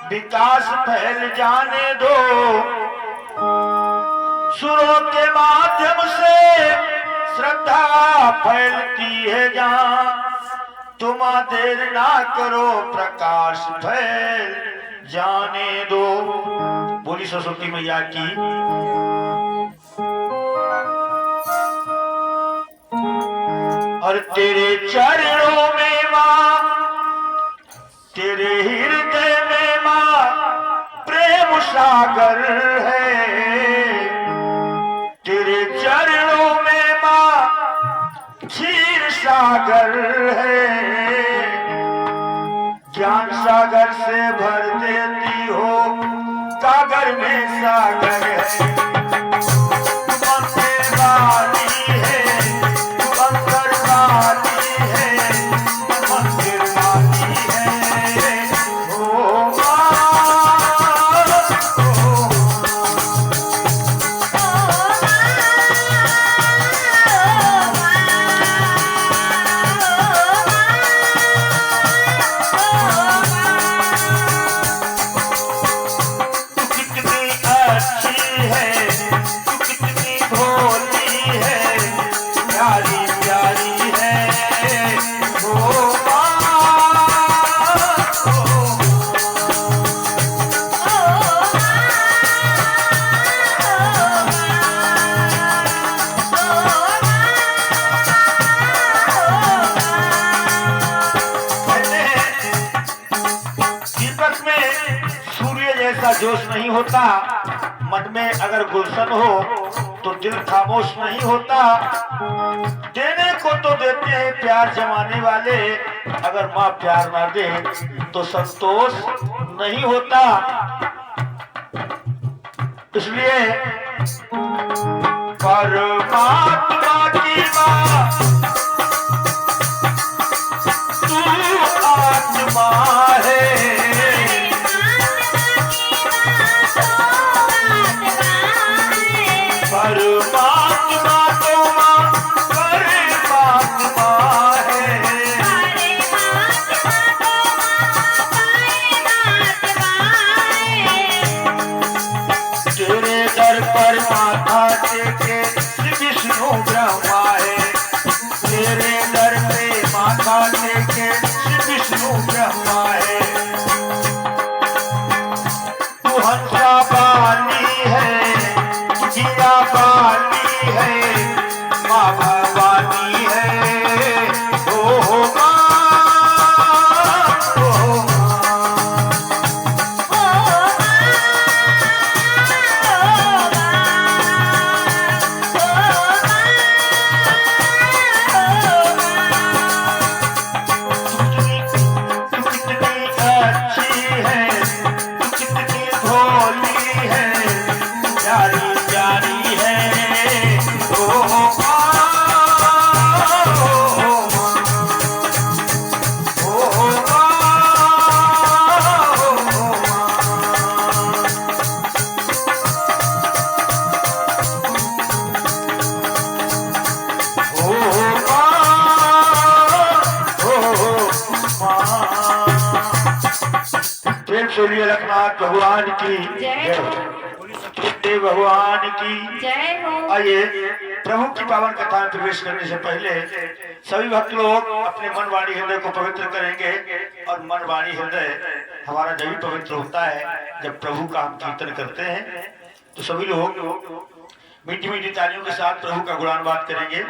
विकास फैल जाने दो, सुरों के माध्यम से श्रद्धा फैलती है जहां, तुम देर ना करो प्रकाश फैल जाने दो। बोली सरस्वती मैया की। और तेरे चरणों में मां, तेरे हृदय में मां प्रेम सागर है, तेरे चरणों में मां क्षीर सागर है, ज्ञान सागर से भर देती हो सागर में सागर है। जोश नहीं होता, मन में अगर गुलशन हो तो दिल खामोश नहीं होता। देने को तो देते हैं प्यार जमाने वाले, अगर माँ प्यार ना दे तो संतोष नहीं होता। इसलिए परमात्मा की माँ तू आत्मा है, परमात्मा तो मां परमात्मा है, तेरे दर पर माथा टेके विष्णु ब्रह्मा है, तेरे दर पे माथा टेके विष्णु ब्रह्मा है। तू हंसा बानी है, जिया बानी है, माँ भवानी है, ओ माँ, ओ लखनाथ भगवान की जय, देव भगवान की जय हो। आइए प्रभु की पावन कथा में प्रवेश करने से पहले सभी भक्त लोग अपने मन वाणी हृदय को पवित्र करेंगे। और मन वाणी हृदय हमारा जब भी पवित्र होता है जब प्रभु का हम कीर्तन करते हैं। तो सभी लोग मीठी मीठी तालियों के साथ प्रभु का गुणानुवाद करेंगे।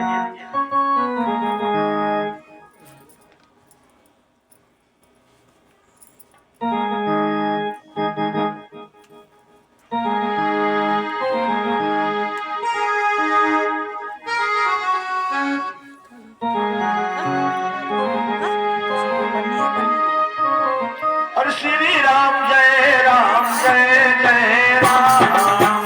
श्री राम जय राम जय जय राम,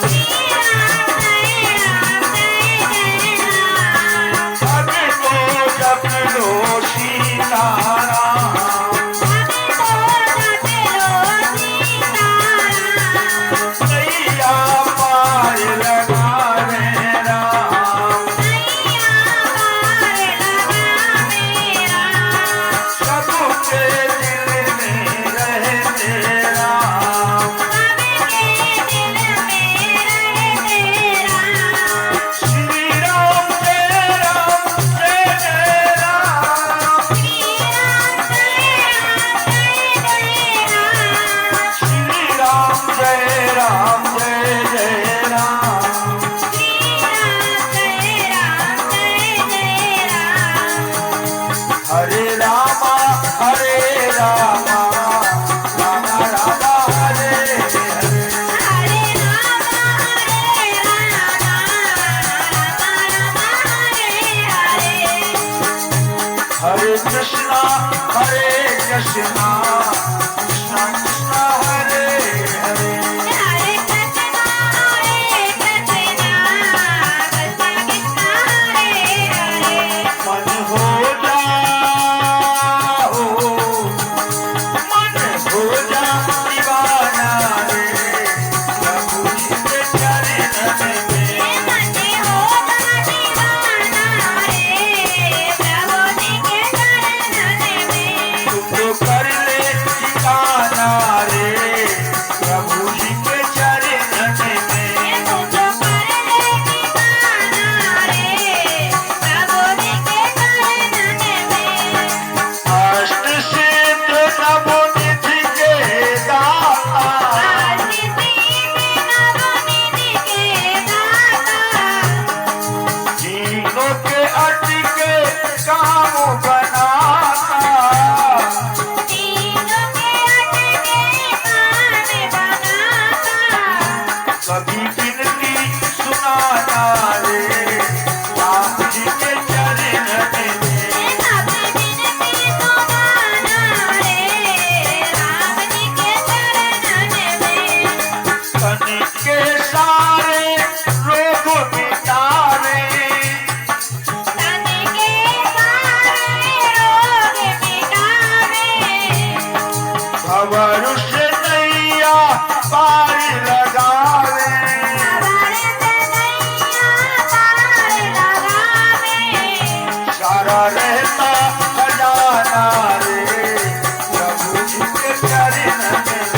हरे कृष्णा कृष्णा कृष्णा हरे हरे मन हो जा दीवाना रे प्रभु जी के चरणन में तुमको कर ले ठिकाना रे प्रभु जी के चरणन में अष्ट सिद्ध नवनिधि के दाता तीनों के अटके काम बनाता कभी बिनती सुनाना रे राम जी के चरणन में तन के सारे रोग मिटावे भवरुष नैया पार लगावे सारा रहता खजाना रे प्रभु जी के चरणन में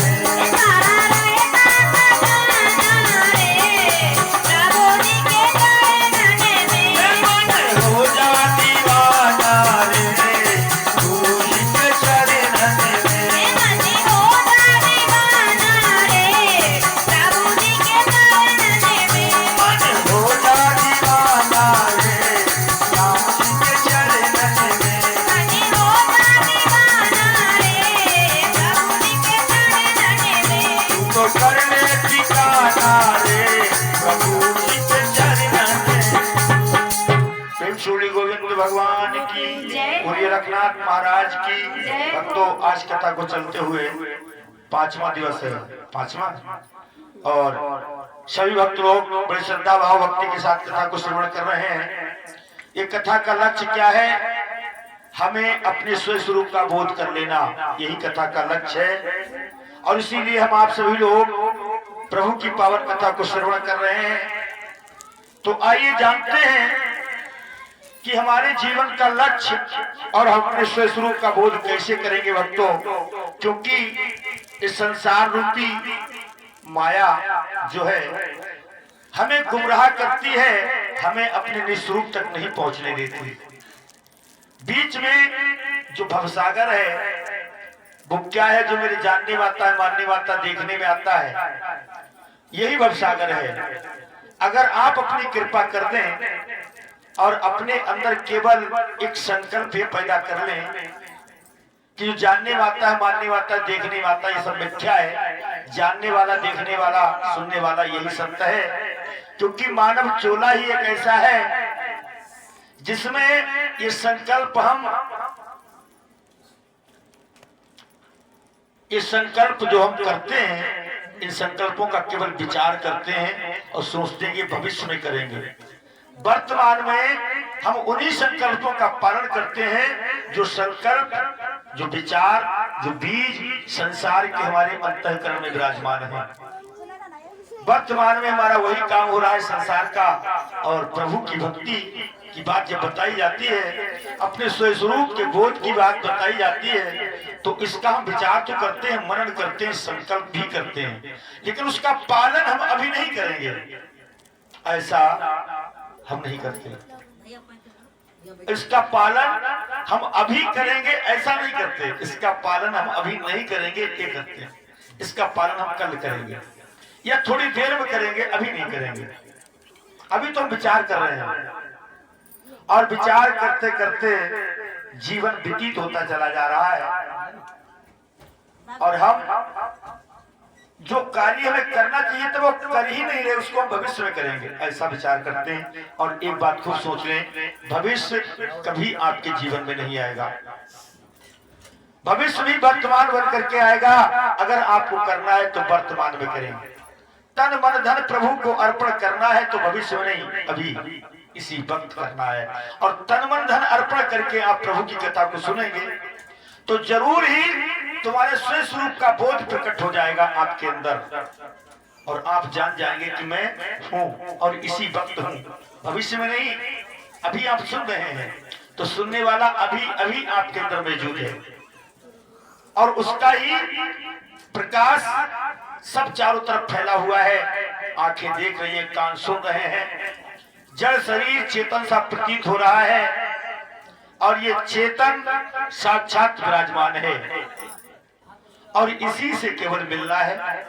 हो जा दीवाना रे प्रभु जी के चरणन में हो जा दीवाना रे राम जी के चरणन में तुमको कर ले ठिकाना रे प्रभु जी के चरणन में प्रेम श्री गोविंद भगवान की जय। पूरी रघुनाथ महाराज की जय। भक्तों आज कथा को चलते हुए 5वां दिवस है 5वां और सभी भक्त लोग बड़े श्रद्धा भाव भक्ति के साथ कथा को श्रवण कर रहे हैं। ये कथा का लक्ष्य क्या है? हमें अपने स्वयं स्वरूप का बोध कर लेना, यही कथा का लक्ष्य है। और इसीलिए हम आप सभी लोग प्रभु की पावन कथा को श्रवण कर रहे हैं। तो आइए जानते हैं कि हमारे जीवन का लक्ष्य और हम अपने स्वयं स्वरूप का बोध कैसे करेंगे भक्तों, क्योंकि इस संसार रूपी माया जो है हमें गुमराह करती है, हमें अपने निस्वरूप तक नहीं पहुंचने देती। बीच में जो भवसागर है वो क्या है? जो मेरे जानने वाता है, मानने वाता, देखने में आता है, यही भवसागर है। अगर आप अपनी कृपा कर दें और अपने अंदर केवल एक संकल्प ये पैदा कर लें कि जो जानने वाता है, मानने वाता, देखने वाता, ये सब मिथ्या है, जानने वाला, देखने वाला, सुनने वाला यही सत्य है। क्योंकि मानव चोला ही एक ऐसा है जिसमें ये संकल्प जो हम करते हैं, इन संकल्पों का केवल विचार करते हैं और सोचते हैं कि भविष्य में करेंगे। वर्तमान में हम उन्हीं संकल्पों का पालन करते हैं जो संकल्प, जो विचार, जो बीज संसार के हमारे अंतःकरण में विराजमान है। वर्तमान में हमारा वही काम हो रहा है संसार का। और प्रभु की भक्ति की बात जब बताई जाती है, अपने स्वरूप के बोध की बात बताई जाती है, तो इसका हम विचार तो करते हैं, मनन करते हैं, संकल्प भी करते हैं, लेकिन उसका पालन हम अभी नहीं करेंगे। ऐसा हम नहीं करते। इसका पालन हम अभी करेंगे ऐसा नहीं करते। इसका पालन हम अभी नहीं करेंगे ये करते हैं। इसका पालन हम कल करेंगे या थोड़ी देर में करेंगे, अभी नहीं करेंगे। अभी तो हम विचार कर रहे हैं और विचार करते करते जीवन व्यतीत होता चला जा रहा है और हम जो कार्य हमें करना चाहिए तो वो कर ही नहीं रहे, उसको हम भविष्य में करेंगे ऐसा विचार करते हैं। और एक बात खूब सोच लें, भविष्य कभी आपके जीवन में नहीं आएगा। भविष्य भी वर्तमान बन करके आएगा। अगर आपको करना है तो वर्तमान में करेंगे। तन मन धन प्रभु को अर्पण करना है तो भविष्य में नहीं, अभी इसी वक्त करना है। और तन मन धन अर्पण करके आप प्रभु की कथा को सुनेंगे तो जरूर ही तुम्हारे स्वयं स्वरूप का बोध प्रकट हो जाएगा आपके अंदर, और आप जान जाएंगे कि मैं हूँ और इसी वक्त हूँ, भविष्य में नहीं। अभी आप सुन रहे हैं तो सुनने वाला अभी अभी आपके अंदर मौजूद है, और उसका ही प्रकाश सब चारों तरफ फैला हुआ है। आंखें देख रही हैं, कान सुन रहे हैं, जड़ शरीर चेतन सा प्रतीत हो रहा है, और ये चेतन साक्षात विराजमान है, और इसी से केवल मिलना है,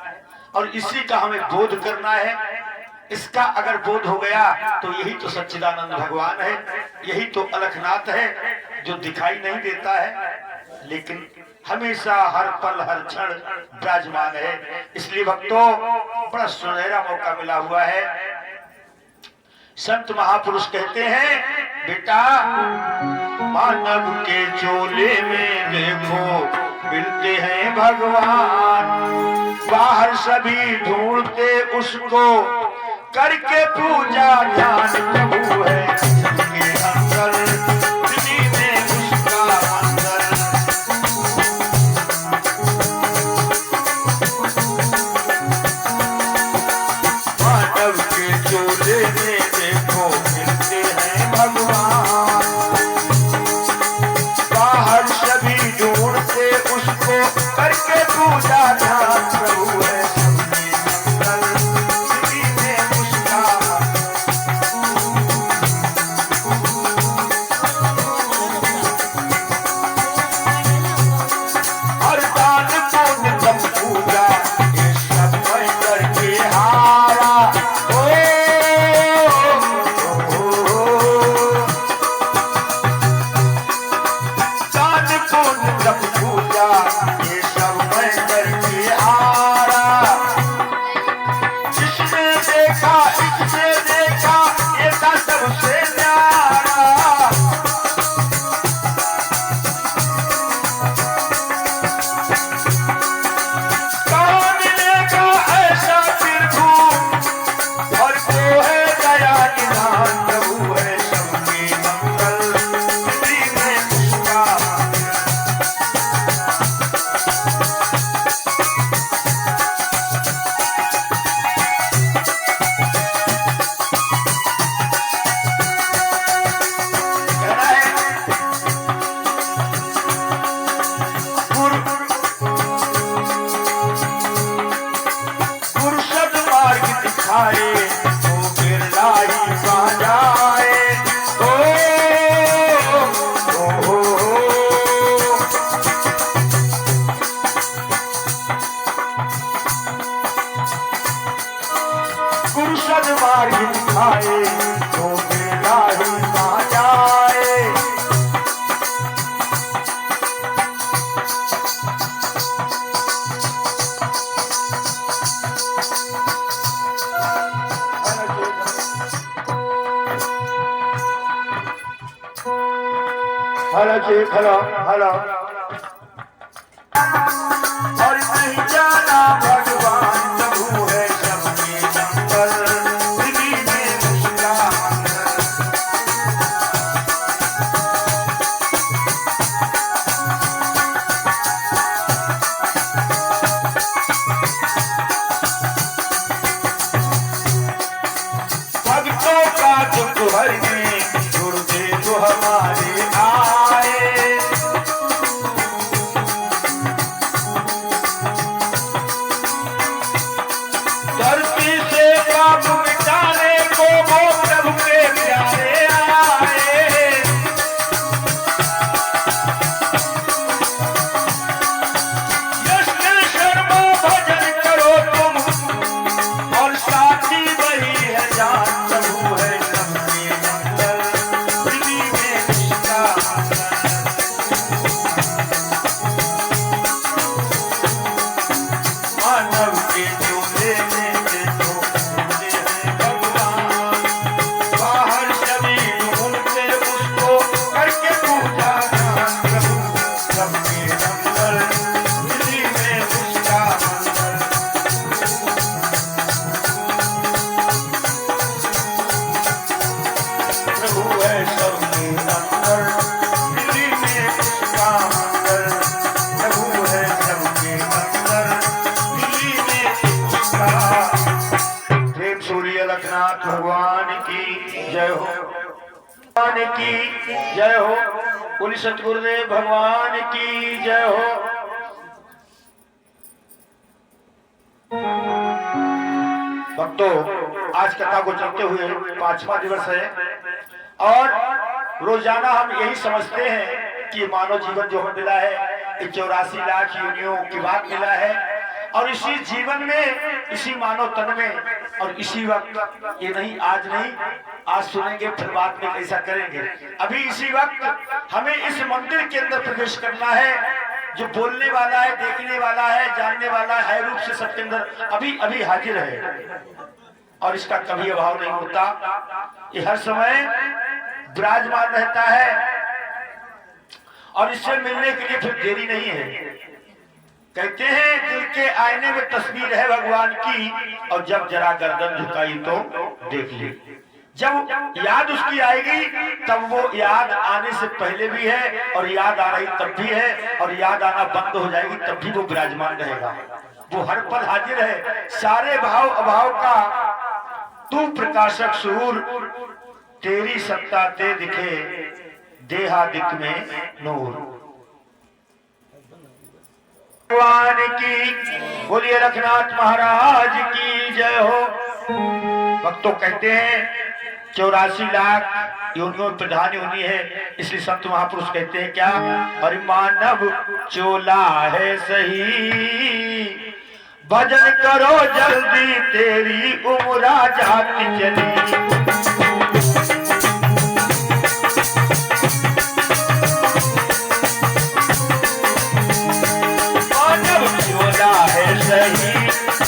और इसी का हमें बोध करना है। इसका अगर बोध हो गया तो यही तो सच्चिदानंद भगवान है, यही तो अलखनाथ है, जो दिखाई नहीं देता है लेकिन हमेशा हर पल हर क्षण विराजमान है। इसलिए भक्तों, बड़ा सुनहरा मौका मिला हुआ है। संत महापुरुष कहते हैं, बेटा मानव के चोले में देखो मिलते हैं भगवान, बाहर सभी ढूंढते उसको, करके पूजा ध्यान प्रभु है सबके अंदर, दिल्ली में उसका मंदिर। मानव के चोले में देखो मिलते हैं भगवान, बाहर सभी ढूंढते उसको, करके पूजा ध्यान प्रभु है हेलो हेलो और नहीं जाना भगवान प्रभु है सबके अंदर, दिल्ली में उसका भक्तों का दुख हरने गुरुदेव हमारे आए, लखनाथ भगवान की जय हो, भगवान की जय हो, बोली सतगुरुदेव भगवान की जय हो। भक्तों, आज कथा को चलते हुए 5वां दिवस है और रोजाना हम यही समझते हैं कि मानव जीवन जो हमें मिला है 84 लाख योनियों के बाद मिला है और इसी जीवन में, इसी मानव तन में और इसी वक्त, ये नहीं आज नहीं, आज सुनेंगे फिर बाद में कैसा करेंगे, अभी इसी वक्त हमें इस मंदिर के अंदर प्रवेश करना है। जो बोलने वाला है, देखने वाला है, जानने वाला है रूप से सबके अंदर अभी अभी हाजिर है और इसका कभी अभाव नहीं होता। ये हर समय विराजमान रहता है और इससे मिलने के लिए फिर देरी नहीं है। कहते हैं दिल के आईने में तस्वीर है भगवान की और जब जरा गर्दन झुकाई तो देख ली। जब याद उसकी आएगी तब वो याद आने से पहले भी है और याद आ रही तब भी है और याद आना बंद हो जाएगी तब भी वो विराजमान रहेगा। वो हर पल हाजिर है। सारे भाव अभाव का तू प्रकाशक सूर, तेरी सत्ता ते दिखे देहादिक में नूर। भगवान की बोलिए, रघुनाथ महाराज की जय हो। भक्तों कहते हैं 84 लाख योनियों प्रधान योनि है, इसलिए संत महापुरुष कहते हैं क्या, अरे मानव चोला है सही, भजन करो जल्दी तेरी उम्र जाती चली।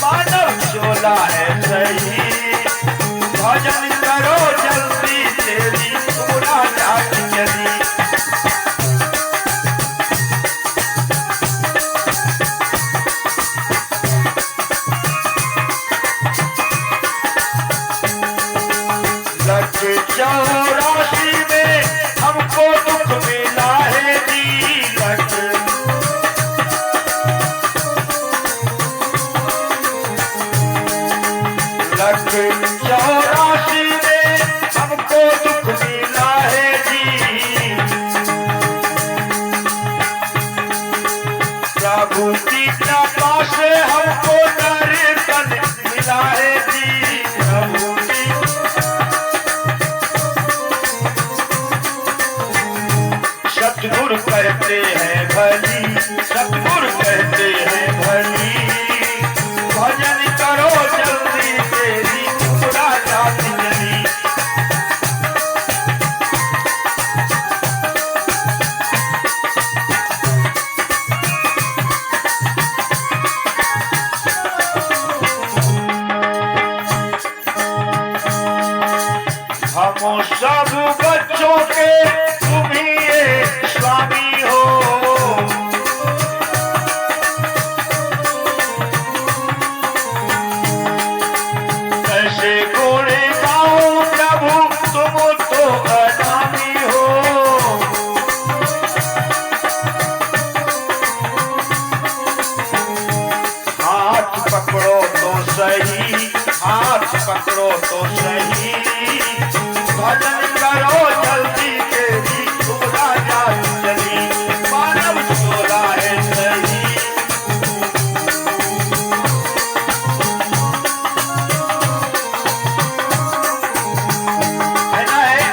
मानव चोला है सही, भजन करो जल्दी तेरी पूरा जात चली। लख 84 में हमको दुख मिला है जी, लख 84 में हमको दुख मिला है जी, प्रभु की कृपा से हमको दर्शन मिला है जी, प्रभु की। सतगुरु कहते हैं भली, सतगुरु कहते हैं भली, भजन करो जल्दी तेरी पूरा जात चली। हम सब बच्चों के तुम ही स्वामी हो, कैसे गुण गाऊं प्रभु तुम तो अनामी हो। हाथ पकड़ो तो सही, हाथ पकड़ो तो सही, भजन करो जल्दी तेरी पूरा जात चली। मानव चोला है सही, है ना है?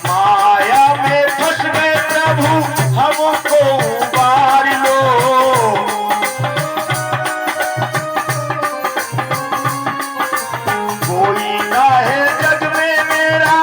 माया में फंस गए प्रभु हमको उबार लो, कोई ना है जग में मेरा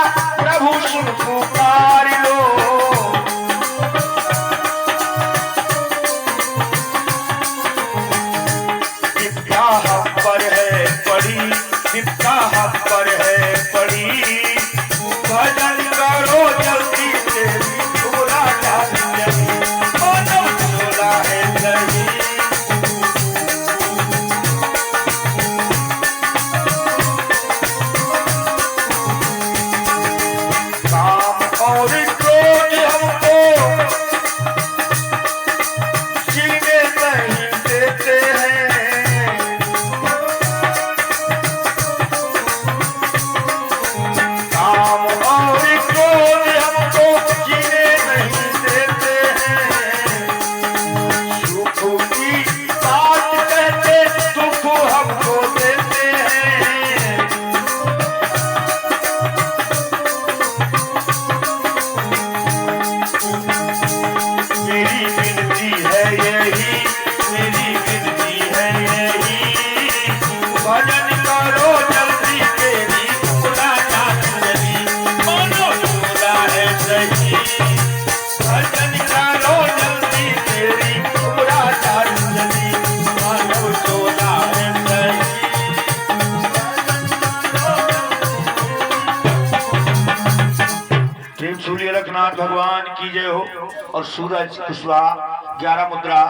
गोरखनाथ भगवान की जय हो। और सूरज कुशवाहा 11 मुद्रा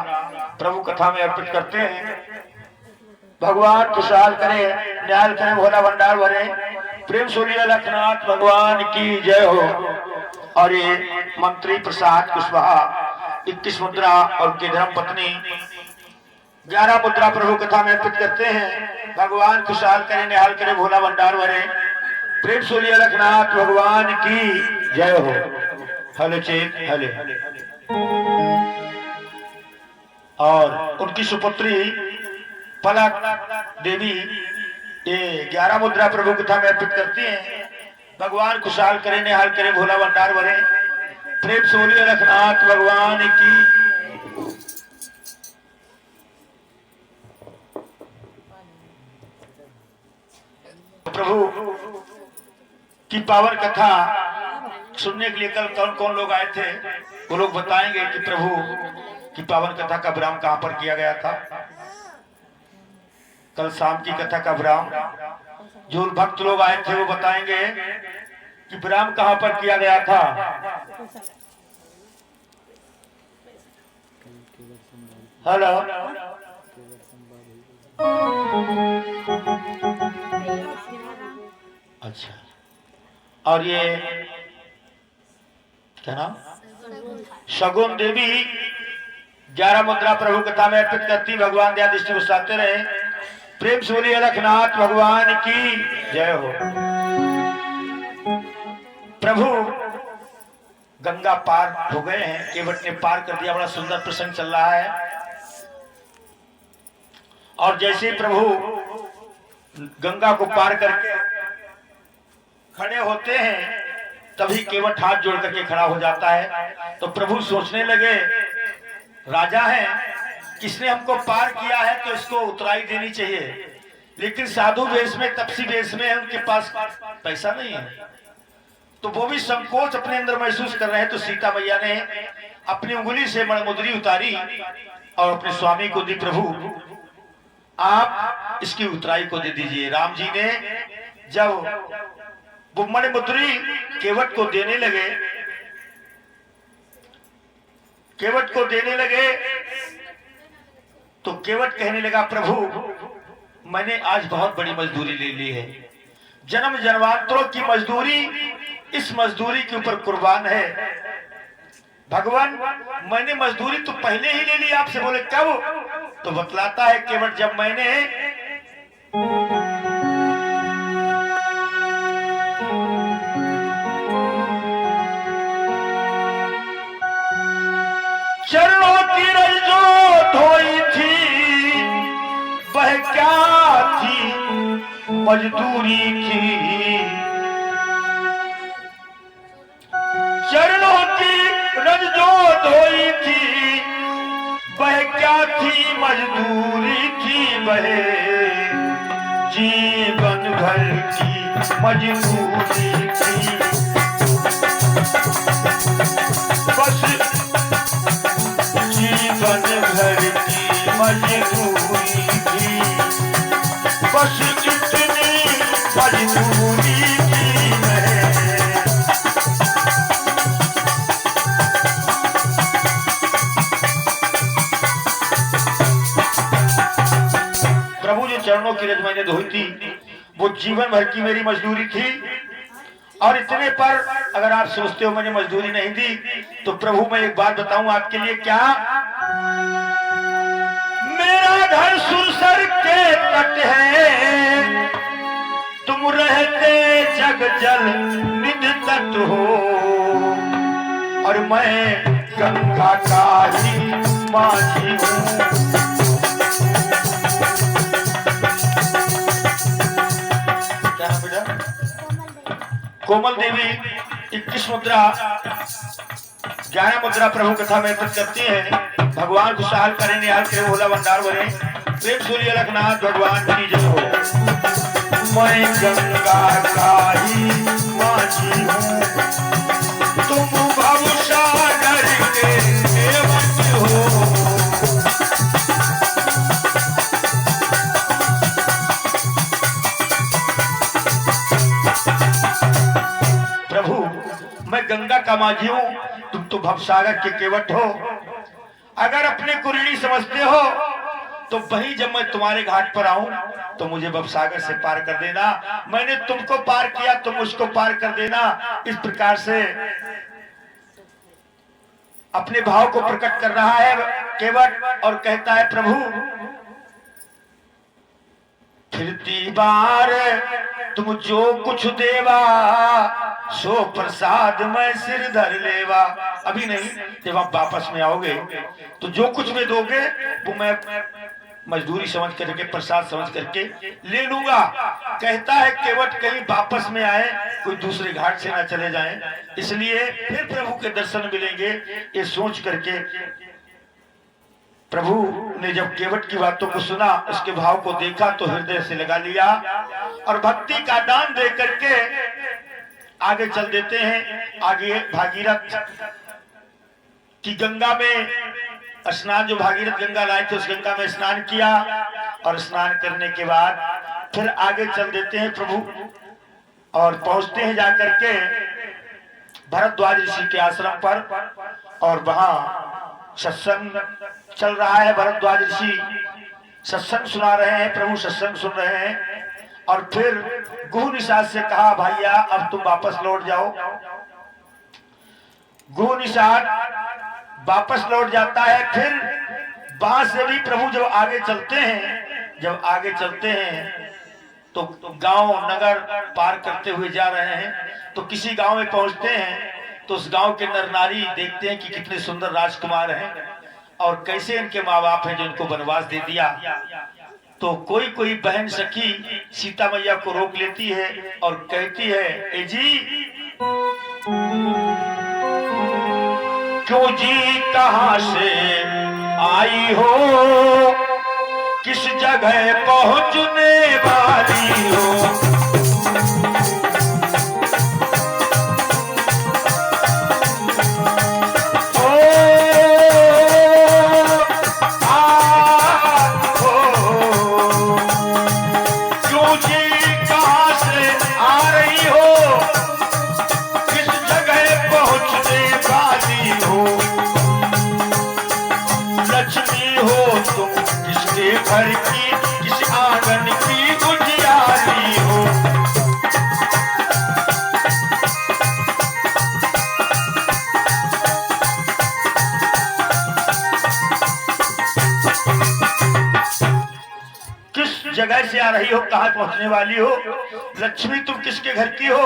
प्रभु कथा में अर्पित करते हैं। भगवान खुशहाल करे, न्याय करे, भोला भंडार भरे, प्रेम सूर्य लखनाथ भगवान की जय हो। और ये मंत्री प्रसाद कुशवाहा 21 मुद्रा और उनकी धर्म पत्नी 11 मुद्रा प्रभु कथा में अर्पित करते हैं। भगवान खुशहाल करे, निहाल करे, भोला भंडार भरे, प्रेम सूर्य लखनाथ भगवान की जय हो। हले चेक हले। और उनकी सुपुत्री पलक देवी ये 11 मुद्रा प्रभु कथा में अर्पित करती हैं। भगवान खुशहाल करे, निहाल करे, भोला भंडार भरे, प्रेम सूर्य लखनाथ भगवान की। प्रभु की पावन कथा सुनने के लिए कल कौन कौन लोग आए थे, वो लोग बताएंगे कि प्रभु की पावन कथा का विराम कहां पर किया गया था। कल शाम की कथा का विराम जो भक्त लोग आए थे वो बताएंगे कि विराम कहां पर किया गया था। हेलो, अच्छा। और ये क्या नाम, शगुन देवी 11 मुद्रा प्रभु कथा में अर्पित करती। भगवान दया दृष्टि बसाते रहे, प्रेम सूर्य लखनाथ भगवान की जय हो। प्रभु गंगा पार हो गए हैं, केवट ने पार कर दिया। बड़ा सुंदर प्रसंग चल रहा है। और जैसे प्रभु गंगा को पार करके खड़े होते हैं तभी केवट हाथ जोड़ करके खड़ा हो जाता है। तो प्रभु सोचने लगे, राजा है, किसने हमको पार किया है तो इसको उतराई देनी चाहिए। लेकिन साधु वेश में, तपसी वेश में है, उनके पास पैसा नहीं है। तो वो भी संकोच अपने अंदर महसूस कर रहे हैं। तो सीता मैया ने अपनी उंगली से मणिमुद्री उतारी और अपने स्वामी को दी। प्रभु आप इसकी उतराई को दे दीजिए। राम जी ने जब वो मणिमुद्री केवट को देने लगे, तो केवट कहने लगा, प्रभु मैंने आज बहुत बड़ी मजदूरी ले ली है, जन्म जन्मांतरों की मजदूरी, इस मजदूरी के ऊपर कुर्बान है। भगवान मैंने मजदूरी तो पहले ही ले ली आपसे। बोले कब? तो बतलाता है केवट, जब मैंने चरणों की रज जो धोई थी, वह क्या थी मजदूरी थी। चरणों की रज जो धोई थी, वह क्या थी मजदूरी थी। वह जीवन भर की मजदूरी थी। बस जीवन भर की मजदूरी थी, बस इतनी मजदूरी थी। प्रभु जो चरणों की रज मैंने धोई थी वो जीवन भर की मेरी मजदूरी थी। और इतने पर अगर आप सोचते हो मैंने मजदूरी नहीं दी, तो प्रभु मैं एक बात बताऊं आपके लिए। क्या? मेरा घर सुरसर के तट है, तुम रहते जग जल निध तट हो, और मैं गंगा का ही माझी हूँ। कोमल देवी 21 मुद्रा 11 मुद्रा प्रभु कथा में अर्पित करती है। भगवान खुशहाल करे, निहाल करे, भोला भंडार भरे, प्रेम सूर्य लखनाथ भगवान की जय हो। मैं गंगा का ही माझी हूँ, तुम भवसागर के सेवक हो। मैं गंगा का माझी हूं, तुम तो भवसागर के केवट हो। अगर अपने को ऋणी समझते हो तो वहीं जब मैं तुम्हारे घाट पर आऊं तो मुझे भवसागर से पार कर देना। मैंने तुमको पार किया, तुम मुझको पार कर देना। इस प्रकार से अपने भाव को प्रकट कर रहा है केवट और कहता है, प्रभु फिरती बार तुम जो कुछ देवा, सो प्रसाद मैं सिर धर लेवा। अभी नहीं, जब आप वापस में आओगे तो जो कुछ में दोगे वो मैं मजदूरी समझ करके, प्रसाद समझ करके ले लूंगा। कहता है केवट कहीं वापस में आए, कोई दूसरे घाट से ना चले जाएं, इसलिए फिर प्रभु के दर्शन मिलेंगे, ये सोच करके प्रभु ने जब केवट की बातों को सुना, उसके भाव को देखा तो हृदय से लगा लिया और भक्ति का दान दे करके आगे चल देते हैं। आगे भागीरथ की गंगा में स्नान, जो भागीरथ गंगा लाए थे उस गंगा में स्नान किया और स्नान करने के बाद फिर आगे चल देते हैं प्रभु और पहुंचते हैं जाकर के भरद्वाज ऋषि के आश्रम पर और वहां सत्संग चल रहा है। भरद्वाज ऋषि सत्संग सुना रहे हैं, प्रभु सत्संग सुन रहे हैं और फिर गुह निषाद से कहा, भैया अब तुम वापस लौट जाओ। गुह निषाद वापस लौट जाता है। फिर वहां से भी प्रभु जब आगे चलते हैं तो गांव नगर पार करते हुए जा रहे हैं, तो किसी गांव में पहुंचते हैं तो उस गांव के नर नारी देखते हैं कि कितने सुंदर राजकुमार हैं और कैसे इनके माँ बाप हैं जो इनको वनवास दे दिया। तो कोई कोई बहन सखी सीता मैया को रोक लेती है और कहती है, ए जी क्यों जी कहां से आई हो, किस जगह पहुंचने वाली हो। घर की किस आंगन की उजियारी हो। किस जगह से आ रही हो, कहां पहुंचने वाली हो। लक्ष्मी तुम किसके घर की हो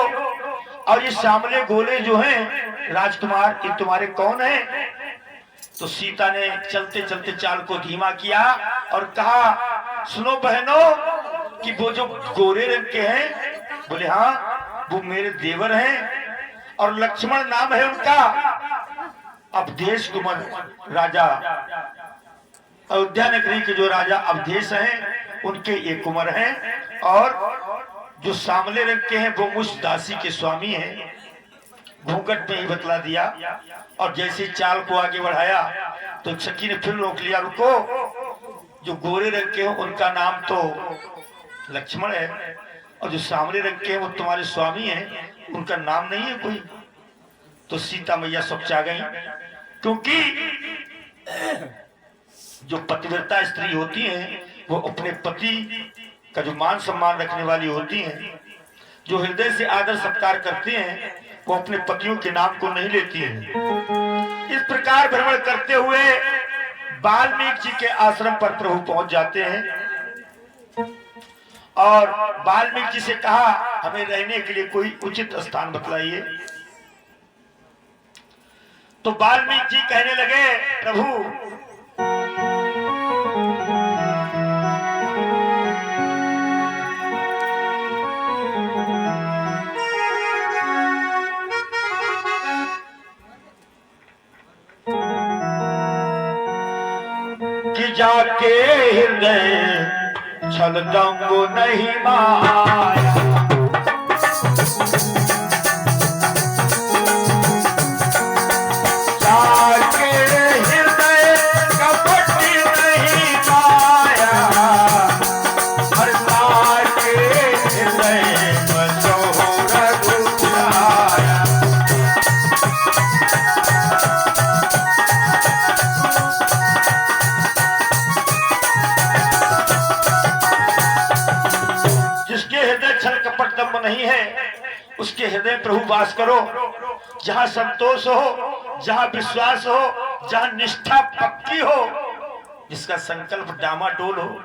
और ये सामने गोले जो हैं राजकुमार, ये तुम्हारे कौन है। तो सीता ने चलते चलते चाल को धीमा किया और कहा, सुनो बहनों कि वो जो गोरे रंग के हैं, बोले हाँ वो मेरे देवर हैं और लक्ष्मण नाम है उनका। अवधेश कुमार राजा, अयोध्या नगरी के जो राजा अवधेश हैं उनके एक कुमार हैं और जो सामले रंग के हैं वो मुझ दासी के स्वामी हैं। घूंघट में ही बतला दिया और जैसे चाल को आगे बढ़ाया तो सखी ने फिर रोक लिया, रुको, जो गोरे रंग के हो उनका नाम तो लक्ष्मण है और जो सामने रंग के हैं वो तुम्हारे स्वामी हैं, उनका नाम नहीं है कोई। तो सीता मैया सपचा गई, क्योंकि जो पतिव्रता स्त्री होती हैं वो अपने पति का जो मान सम्मान रखने वाली होती हैं, जो हृदय से आदर सत्कार करती हैं, वो अपने पतियों के नाम को नहीं लेती हैं। इस प्रकार भ्रमण करते हुए वाल्मीकि जी के आश्रम पर प्रभु पहुंच जाते हैं और वाल्मीकि जी से कहा, हमें रहने के लिए कोई उचित स्थान बतलाइए। तो वाल्मीकि जी कहने लगे, प्रभु कि जाके हृदय छल दंग नहीं माया, जाके हृदय कपट नहीं माया, हर जाके हृदय बसो रघुराया। आत्म नहीं है उसके हृदय प्रभु वास करो। जहां संतोष हो, जहां विश्वास हो, जहां निष्ठा पक्की हो, जिसका संकल्प डामाडोल हो,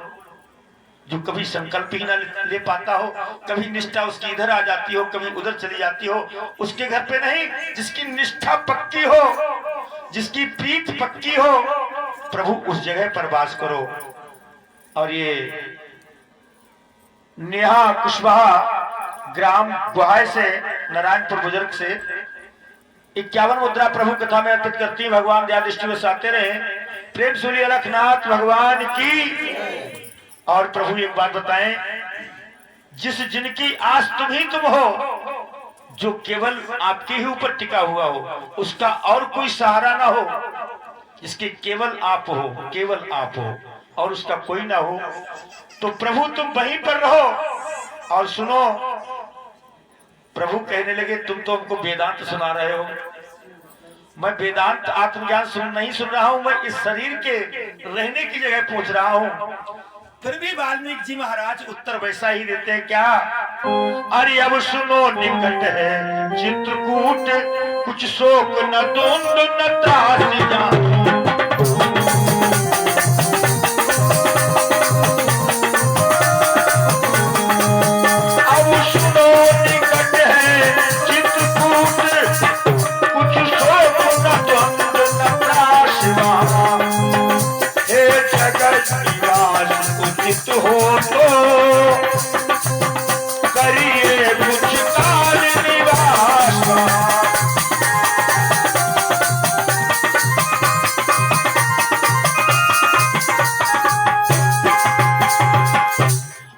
जो कभी संकल्प ही ना ले पाता हो, कभी निष्ठा उसकी इधर आ जाती हो, कभी उधर चली जाती हो, उसके घर पे नहीं। जिसकी निष्ठा पक्की हो, जिसकी प्रीत पक्की हो, प्रभु उस जगह पर वास करो। और ये नेहा कुशवाहा ग्राम गुहाय से, नारायणपुर बुजुर्ग से 51 मुद्रा प्रभु कथा में अर्पित करती है। भगवान दया दृष्टि में साते रहे। प्रेम सूर्य अलखनाथ भगवान की। और प्रभु एक बात बताएं, जिस जिनकी आस तुम हो, जो केवल आपके ही ऊपर टिका हुआ हो, उसका और कोई सहारा ना हो, जिसके केवल आप हो, केवल आप हो और उसका कोई ना हो, तो प्रभु तुम वहीं पर रहो। और सुनो, प्रभु कहने लगे तुम तो हमको वेदांत सुना रहे हो। मैं वेदांत आत्मज्ञान नहीं सुन रहा हूं, मैं इस शरीर के रहने की जगह पूछ रहा हूं। फिर भी वाल्मीकि जी महाराज उत्तर वैसा ही देते हैं। क्या? अरे अब सुनो, निकट है चित्रकूट, कुछ शोक न द्वंद न त्रास जानो। अब सुनो, निकट है चित्रकूट, कुछ शोक न द्वंद न त्रास जानो। हे जगत निवास उचित हो तो करिए कुछ काल निवास।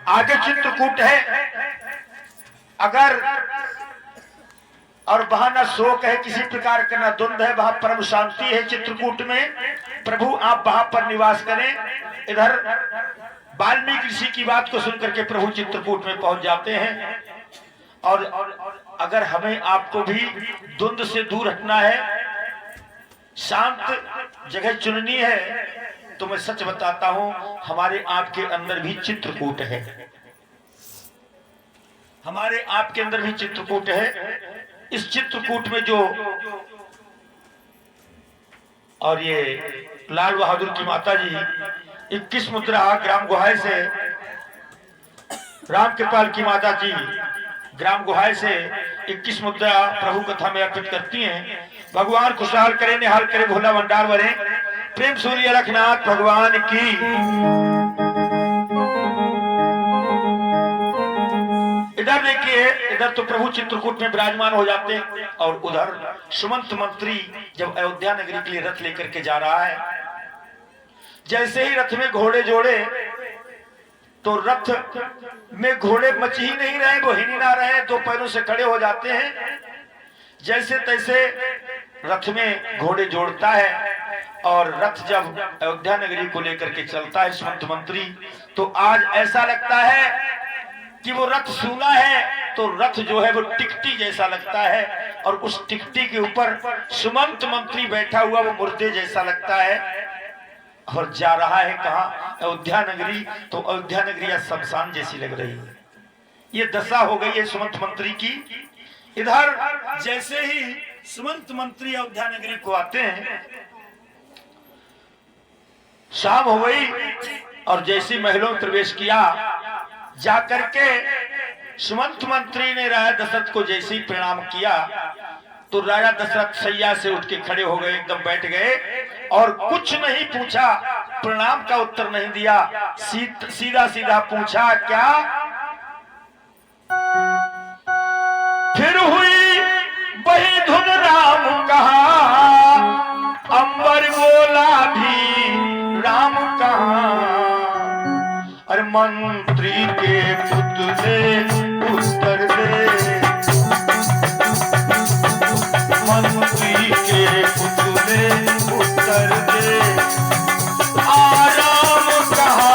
आगे चित्रकूट है, अगर और वहां न शोक है किसी प्रकार का, न द्वंद है, वहां परम शांति है चित्रकूट में। प्रभु आप वहां पर निवास करें। इधर वाल्मीकि ऋषि की बात को सुनकर के प्रभु चित्रकूट में पहुंच जाते हैं। और अगर हमें आपको भी द्वंद से दूर हटना है, शांत जगह चुननी है, तो मैं सच बताता हूं, हमारे आपके अंदर भी चित्रकूट है। हमारे आपके अंदर भी चित्रकूट है। इस चित्रकूट में जो, और ये लाल बहादुर की माता जी 21 मुद्रा ग्राम गुहाय से, राम कृपाल की माता जी ग्राम गुहाय से 21 मुद्रा प्रभु कथा में अर्पित करती हैं। भगवान खुशहाल करे, निहाल करे, भोला भंडार भरे। प्रेम सूर्य अलखनाथ भगवान की। इधर देखिए, इधर तो प्रभु चित्रकूट में विराजमान हो जाते हैं, और उधर सुमंत मंत्री जब अयोध्या नगरी के लिए रथ लेकर के जा रहा है, जैसे ही रथ में घोड़े जोड़े, तो रथ में घोड़े मच ही नहीं रहे, वो हिल ही ना रहे, दो पैरों से खड़े हो जाते हैं। जैसे तैसे रथ में घोड़े जोड़ता है, और रथ जब अयोध्या नगरी को लेकर के चलता है सुमंत मंत्री, तो आज ऐसा लगता है कि वो रथ सूना है, तो रथ जो है वो टिकटी जैसा लगता है, और उस टिकटी के ऊपर सुमंत मंत्री बैठा हुआ वो मुर्दे जैसा लगता है। और जा रहा है कहाँ? अयोध्या नगरी। तो अयोध्या नगरी या शमशान जैसी लग रही है। ये दशा हो गई है सुमंत मंत्री की। इधर जैसे ही सुमंत मंत्री अयोध्या नगरी को आते हैं, शाम हो गई, और जैसे महलों में प्रवेश किया, जाकर के सुमंत मंत्री ने राजा दशरथ को जैसे ही प्रणाम किया, तो राजा दशरथ सैया से उठ के खड़े हो गए, एकदम बैठ गए, और कुछ नहीं पूछा, प्रणाम का उत्तर नहीं दिया, सीधा सीधा पूछा क्या? फिर हुई वही धुन राम कहा, अंबर बोला भी राम कहा। अरे मंत्री के पुत्र ने उत्तर दे, मंत्री के पुत्र ने उत्तर दे, आराम कहा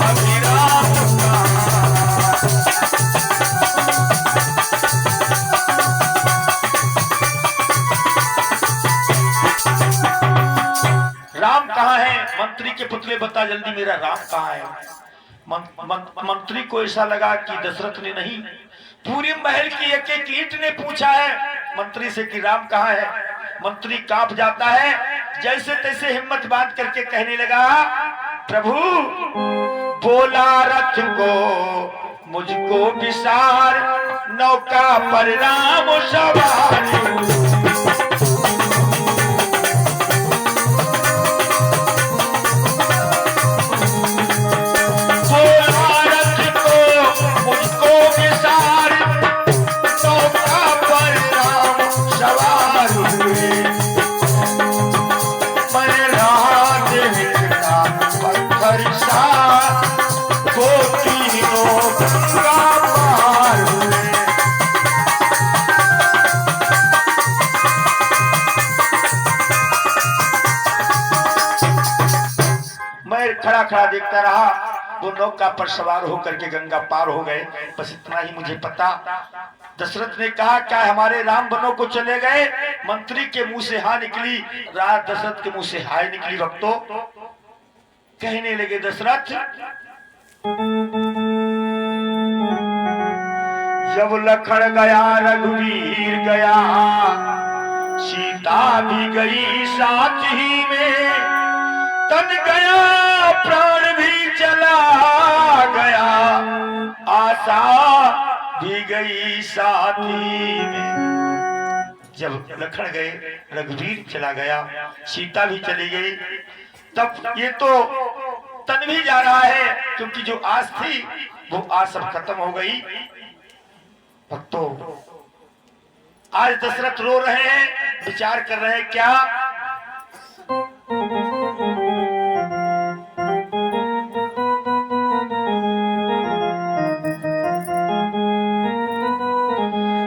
अभिराम कहा। राम कहाँ है? मंत्री के पुतले बता जल्दी, मेरा राम कहाँ है? मंत्री को ऐसा लगा कि दशरथ ने नहीं, पूरे महल की एक एक ईंट ने पूछा है मंत्री से कि राम कहाँ है। मंत्री कांप जाता है, जैसे तैसे हिम्मत बांध करके कहने लगा, प्रभु बोला रथ को मुझको विसार, नौका पर राम सवार। खड़ा खड़ा देखता रहा, वो नौका पर सवार होकर के गंगा पार हो गए। बस इतना ही मुझे पता। दशरथ ने कहा, क्या हमारे राम बनों को चले गए? मंत्री के मुंह से हाँ निकली, राज दशरथ के मुंह से हाय निकली। भक्तों कहने लगे, दशरथ जब लखन गया रघुवीर गया, सीता भी गई साथ ही में, तन गया प्राण भी चला गया, आशा भी गई साथी में। जब लखन गए, रघुवीर चला गया, सीता भी चली गई, तब ये तो तन भी जा रहा है, क्योंकि जो आस थी वो आस सब खत्म हो गई। भक्तों आज दशरथ रो रहे हैं, विचार कर रहे हैं क्या?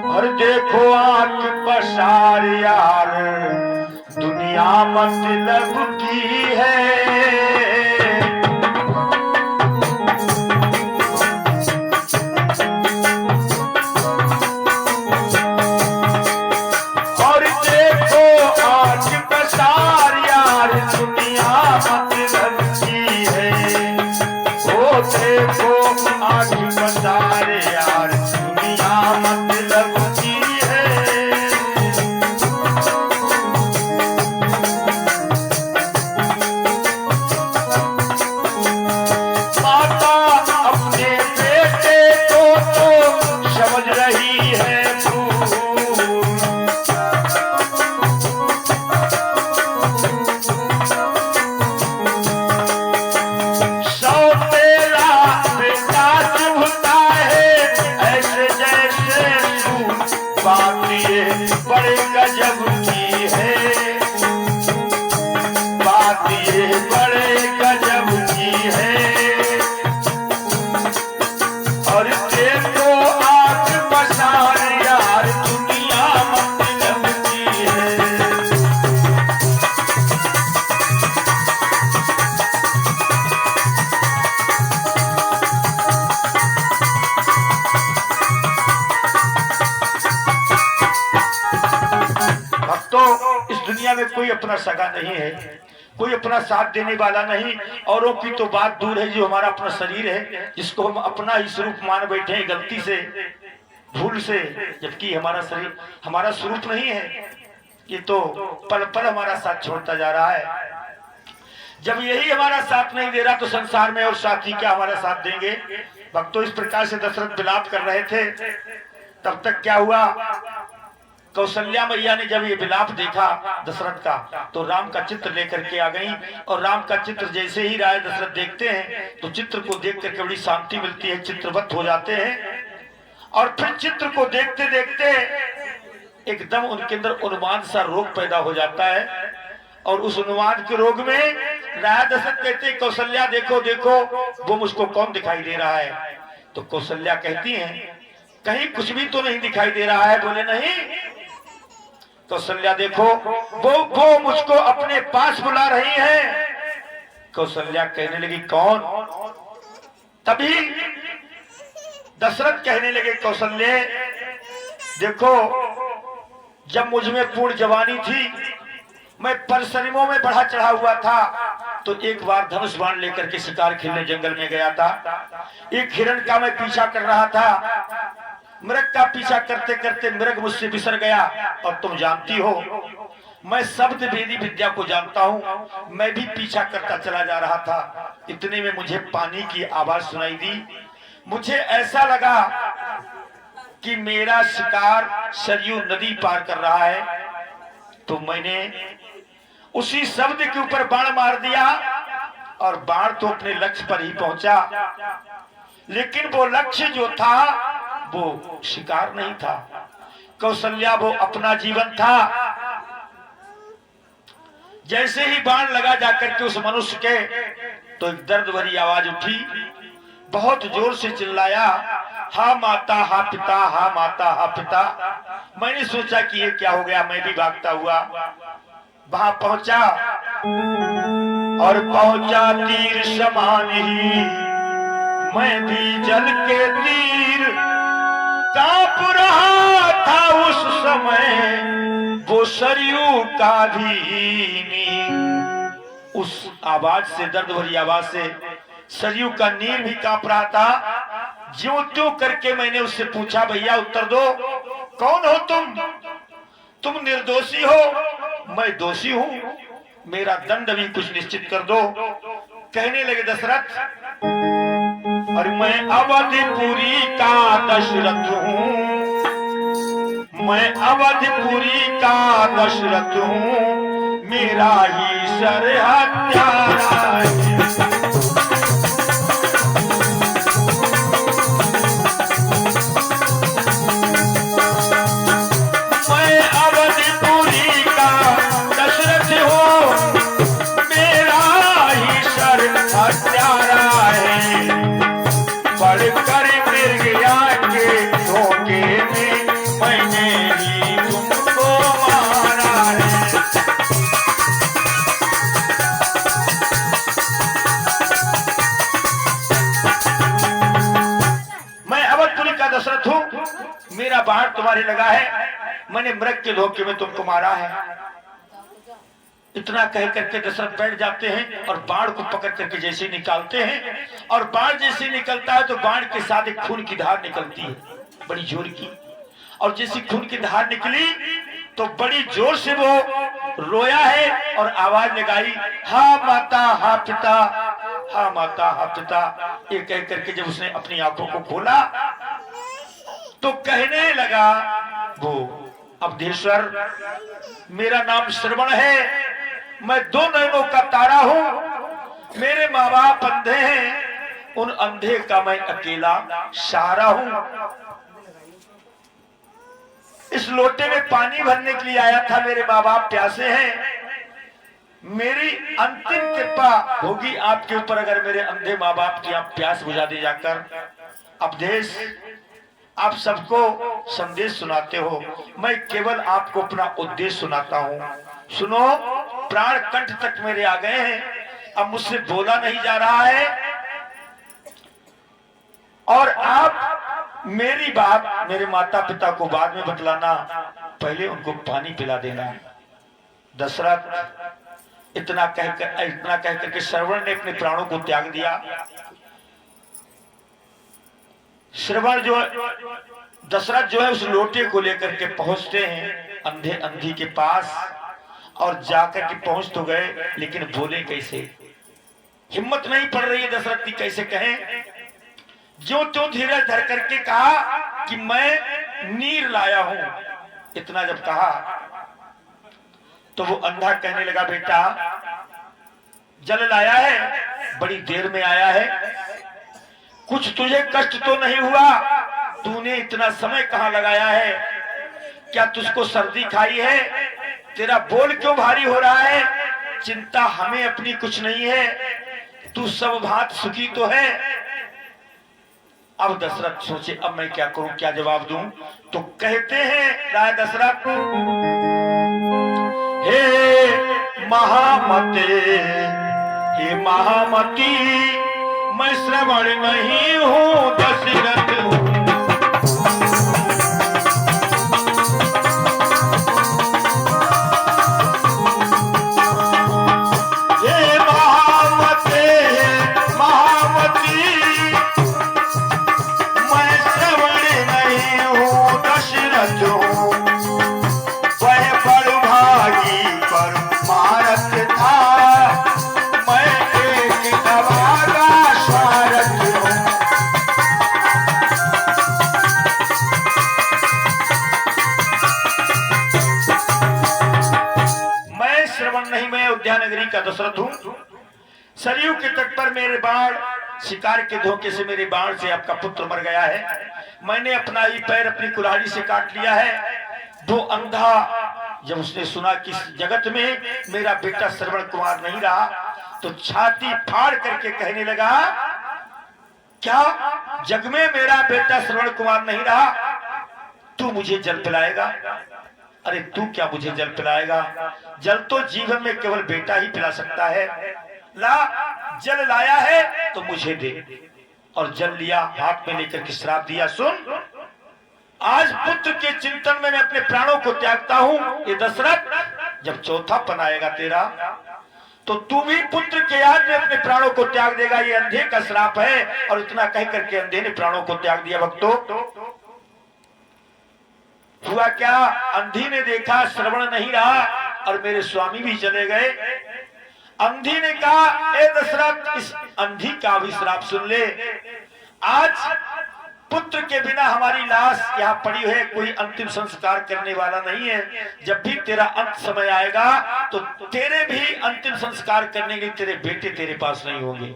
और देखो आंख पसार यार, दुनिया मतलब की है। बड़े गजब की है बात, ये बड़े गजब की है। और देखो आंख पसार यार, दुनिया मतलब की है। इस दुनिया में कोई अपना सगा नहीं है, कोई अपना साथ देने वाला नहीं। औरों की तो बात दूर है, जो हमारा अपना शरीर है, जिसको हम अपना ही स्वरूप मान बैठे हैं गलती से, भूल से, जबकि हमारा शरीर हमारा स्वरूप नहीं है। ये तो पल पल हमारा साथ छोड़ता जा रहा है। जब यही हमारा साथ नहीं दे रहा तो संसार में और साथी क्या हमारा साथ देंगे? भक्तों इस प्रकार से दशरथ विलाप कर रहे थे। तब तक क्या हुआ, कौशल्या मैया ने जब ये विलाप देखा दशरथ का, तो राम का चित्र लेकर के आ गई। और राम का चित्र जैसे ही राय दशरथ देखते हैं तो चित्र को देख करके बड़ी शांति मिलती है, चित्रवत हो जाते हैं। और फिर चित्र को देखते देखते एकदम उनके अंदर उन्माद सा रोग पैदा हो जाता है। और उस उन्माद के रोग में राय दशरथ कहते, कौशल्या देखो देखो वो मुझको कौन दिखाई दे रहा है? तो कौशल्या कहती है, कहीं कुछ भी तो नहीं दिखाई दे रहा है। बोले नहीं। कौशल्या देखो वो मुझको अपने पास बुला रही है। कौशल्या कहने लगी, कौन? तभी दशरथ कहने लगे, कौशल्या देखो, जब मुझ में पूर्ण जवानी थी, मैं परिश्रमों में बढ़ा चढ़ा हुआ था, तो एक बार धनुष बाण लेकर के शिकार खेलने जंगल में गया था। एक हिरण का मैं पीछा कर रहा था। मृग का पीछा करते करते मृग मुझसे बिसर गया। और तुम जानती हो मैं शब्द वेदी विद्या को जानता हूं। मैं भी पीछा करता चला जा रहा था। इतने में मुझे पानी की आवाज सुनाई दी। मुझे ऐसा लगा कि मेरा शिकार सरयू नदी पार कर रहा है। तो मैंने उसी शब्द के ऊपर बाण मार दिया और बाण तो अपने लक्ष्य पर ही पहुंचा, लेकिन वो लक्ष्य जो था वो शिकार नहीं था। कौशल्या वो अपना जीवन था। जैसे ही बाण लगा जाकर के उस मनुष्य के, तो एक दर्द भरी आवाज उठी। बहुत जोर से चिल्लाया, हा माता हा पिता, हा माता हा पिता। मैंने सोचा कि ये क्या हो गया। मैं भी भागता हुआ वहां पहुंचा और पहुंचा तीर समान ही मैं भी जल के तीर। कांप रहा था उस समय वो सरयू का भी नीर। उस आवाज से, दर्द भरी आवाज से सरयू का नीर भी कांप रहा था। ज्यों त्यों करके मैंने उससे पूछा, भैया उत्तर दो, कौन हो तुम? तुम निर्दोषी हो, मैं दोषी हूं, मेरा दंड भी कुछ निश्चित कर दो। कहने लगे दशरथ, अरे मैं अवधपुरी का दशरथ हूं, मैं अवधपुरी का दशरथ हूं, मेरा ही सर हत्यारा है। मैं अवधपुरी का दशरथ हूं, मेरा ही सर हत्यारा है। पढ़कर मिर्ग के धोखे में मैंने ही तुमको मारा है। मैं अवधपुरी का दशरथ हूं, मेरा बाण तुम्हारे लगा है, मैंने मृग के धोखे में तुमको मारा है। इतना कह करके दशरथ बैठ जाते हैं और बाण को पकड़ करके जैसे निकालते हैं, और बाण जैसे निकलता है तो बाण के साथ एक खून की धार निकलती है बड़ी जोर की। और जैसी खून की धार निकली तो बड़ी जोर से वो रोया है और आवाज लगाई, हा माता हा पिता, हा माता हा पिता। ये कह करके जब उसने अपनी आंखों को खोला तो कहने लगा वो, अवधेश्वर मेरा नाम श्रवण है, मैं दो नयनों का तारा हूं, मेरे माँ बाप अंधे हैं, उन अंधे का मैं अकेला सहारा हूं। इस लोटे में पानी भरने के लिए आया था, मेरे माँ बाप प्यासे हैं, मेरी अंतिम कृपा होगी आपके ऊपर अगर मेरे अंधे माँ बाप की आप प्यास बुझा दे जाकर। अवधेश आप सबको संदेश सुनाते हो, मैं केवल आपको अपना उद्देश्य सुनाता हूं। सुनो, प्राण कंठ तक मेरे आ गए हैं, अब मुझसे बोला नहीं जा रहा है, और आप मेरी बात मेरे माता पिता को बाद में बतलाना, पहले उनको पानी पिला देना। दशरथ इतना कहकर के श्रवण ने अपने प्राणों को त्याग दिया। श्रवण जो दशरथ जो है उस लोटे को लेकर के पहुंचते हैं अंधे अंधी के पास, और जाकर के पहुंच तो गए, लेकिन बोले कैसे? हिम्मत नहीं पड़ रही है दशरथ की, कैसे कहें। जो त्यों धीरज धर करके कहा कि मैं नीर लाया हूं। इतना जब कहा तो वो अंधा कहने लगा, बेटा जल लाया है, बड़ी देर में आया है, कुछ तुझे कष्ट तो नहीं हुआ? तूने इतना समय कहां लगाया है? क्या तुझको सर्दी खाई है? तेरा बोल क्यों भारी हो रहा है? चिंता हमें अपनी कुछ नहीं है, तू सब भांत सुखी तो है। अब दशरथ सोचे, अब मैं क्या करूं, क्या जवाब दूं? तो कहते हैं राय दशरथ, हे महामते, हे महामती, मैं श्रवण नहीं हूं दशरथ हूं। हे सरयू के तट पर मेरे बाण शिकार के धोखे से मेरे बाण से आपका पुत्र मर गया है। मैंने अपना ही पैर अपनी कुल्हाड़ी से काट लिया है। वो अंधा जब उसने सुना कि जगत में मेरा बेटा श्रवण कुमार नहीं रहा तो छाती फाड़ करके कहने लगा, क्या जग में मेरा बेटा श्रवण कुमार नहीं रहा, तू मुझे जल पिलाएगा? अरे तू क्या मुझे जल पिलाएगा? जल तो जीवन में केवल बेटा ही पिला सकता है। ला, जल लाया है तो मुझे दे। और जल लिया, हाथ में लेकर के श्राप दिया, सुन, आज पुत्र के चिंतन में मैं अपने प्राणों को त्यागता हूं। ये दशरथ, जब चौथापन आएगा तेरा तो तू भी पुत्र के याद में अपने प्राणों को त्याग देगा। ये अंधे का श्राप है। और इतना कह करके अंधे ने प्राणों को त्याग दिया। भक्तों, हुआ क्या, अंधी ने देखा श्रवण नहीं रहा और मेरे स्वामी भी चले गए। अंधी ने कहा, ए दशरथ, इस अंधी का भी श्राप सुन ले। आज पुत्र के बिना हमारी लाश यहाँ पड़ी है, कोई अंतिम संस्कार करने वाला नहीं है। जब भी तेरा अंत समय आएगा तो तेरे भी अंतिम संस्कार करने के लिए तेरे बेटे तेरे पास नहीं होंगे।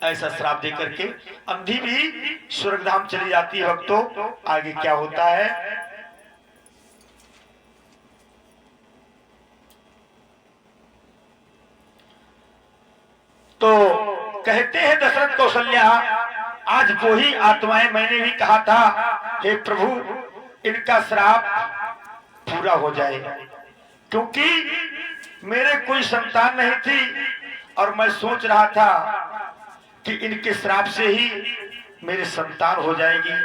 ऐसा श्राप दे करके अंधी भी स्वर्गधाम चली जाती है। भक्तों, आगे क्या होता है? तो कहते हैं दशरथ कौशल्या, आज वो ही आत्माएं, मैंने भी कहा था, हे प्रभु, इनका श्राप पूरा हो जाए, क्योंकि मेरे कोई संतान नहीं थी और मैं सोच रहा था कि इनके श्राप से ही मेरे संतान हो जाएगी।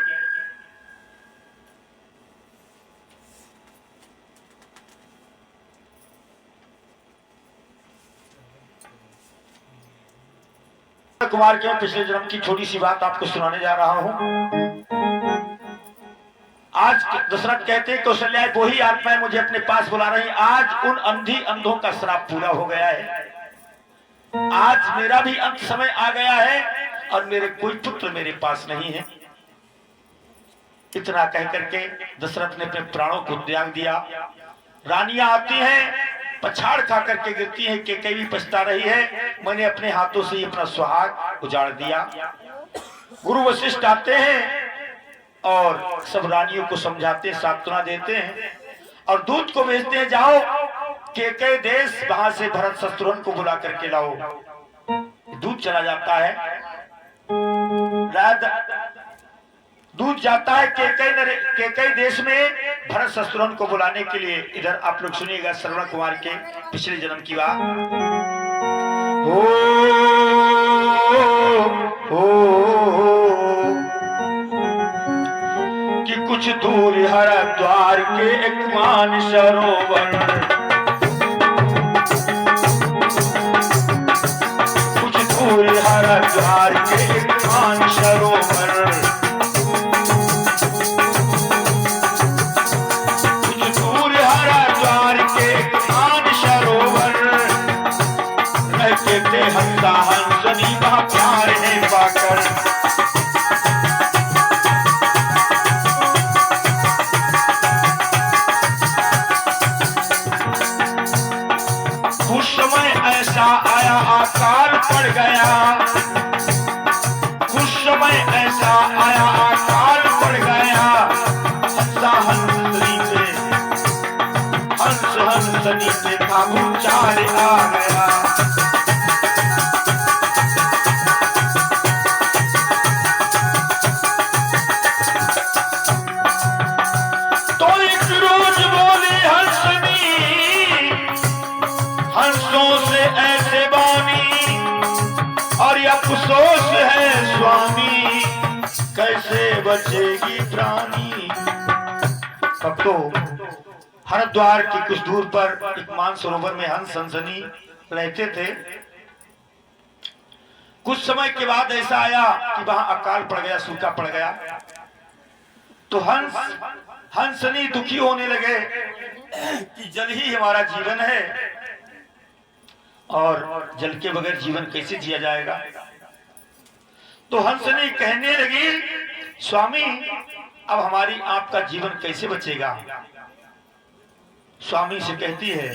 कुमार के पिछले जन्म की छोटी सी बात आपको सुनाने जा रहा हूं। आज दशरथ कहते हैं, कौशल्या, वो ही आत्माएं मुझे अपने पास बुला रही। आज उन अंधों का श्राप पूरा हो गया है। आज मेरा भी अंत समय आ गया है और मेरे कोई पुत्र मेरे पास नहीं है। इतना कह करके दशरथ ने अपने प्राणों को त्याग दिया। रानियां आती हैं, पछाड़ खा करके गिरती है, केकई भी पछता रही है, मैंने अपने हाथों से अपना सुहाग उजाड़ दिया। गुरु वशिष्ठ आते हैं और सब रानियों को समझाते, सांत्वना देते हैं और दूत को भेजते हैं, जाओ केकई देश, वहां से भरत शत्रुघ्न को बुला करके लाओ। दूत चला जाता है, दूत जाता है केकई देश में भरत शत्रुघ्न को बुलाने के लिए। इधर आप लोग सुनिएगा श्रवण कुमार के पिछले जन्म की बात। कि कुछ दूर हरिद्वार के एक मान सरोवर, कुछ दूर हरिद्वार के एक मान सरोवर, हंसा हंसनी का प्यार है पाकर। कुछ समय ऐसा आया अकाल पड़ गया, कुछ समय ऐसा आया अकाल पड़ गया। हंसा हंसनी से हंसनी से भूचाल आ गया। अफसोस है स्वामी, कैसे बचेगी प्राणी। भक्तों, हरिद्वार की कुछ दूर पर एक मानसरोवर में हंस हंसनी रहते थे। कुछ समय के बाद ऐसा आया कि वहां अकाल पड़ गया, सूखा पड़ गया। तो हंसनी दुखी होने लगे कि जल ही हमारा जीवन है और जल के बगैर जीवन कैसे जिया जाएगा। तो हंसनी कहने लगी, स्वामी, अब हमारी आपका जीवन कैसे बचेगा। स्वामी से कहती है,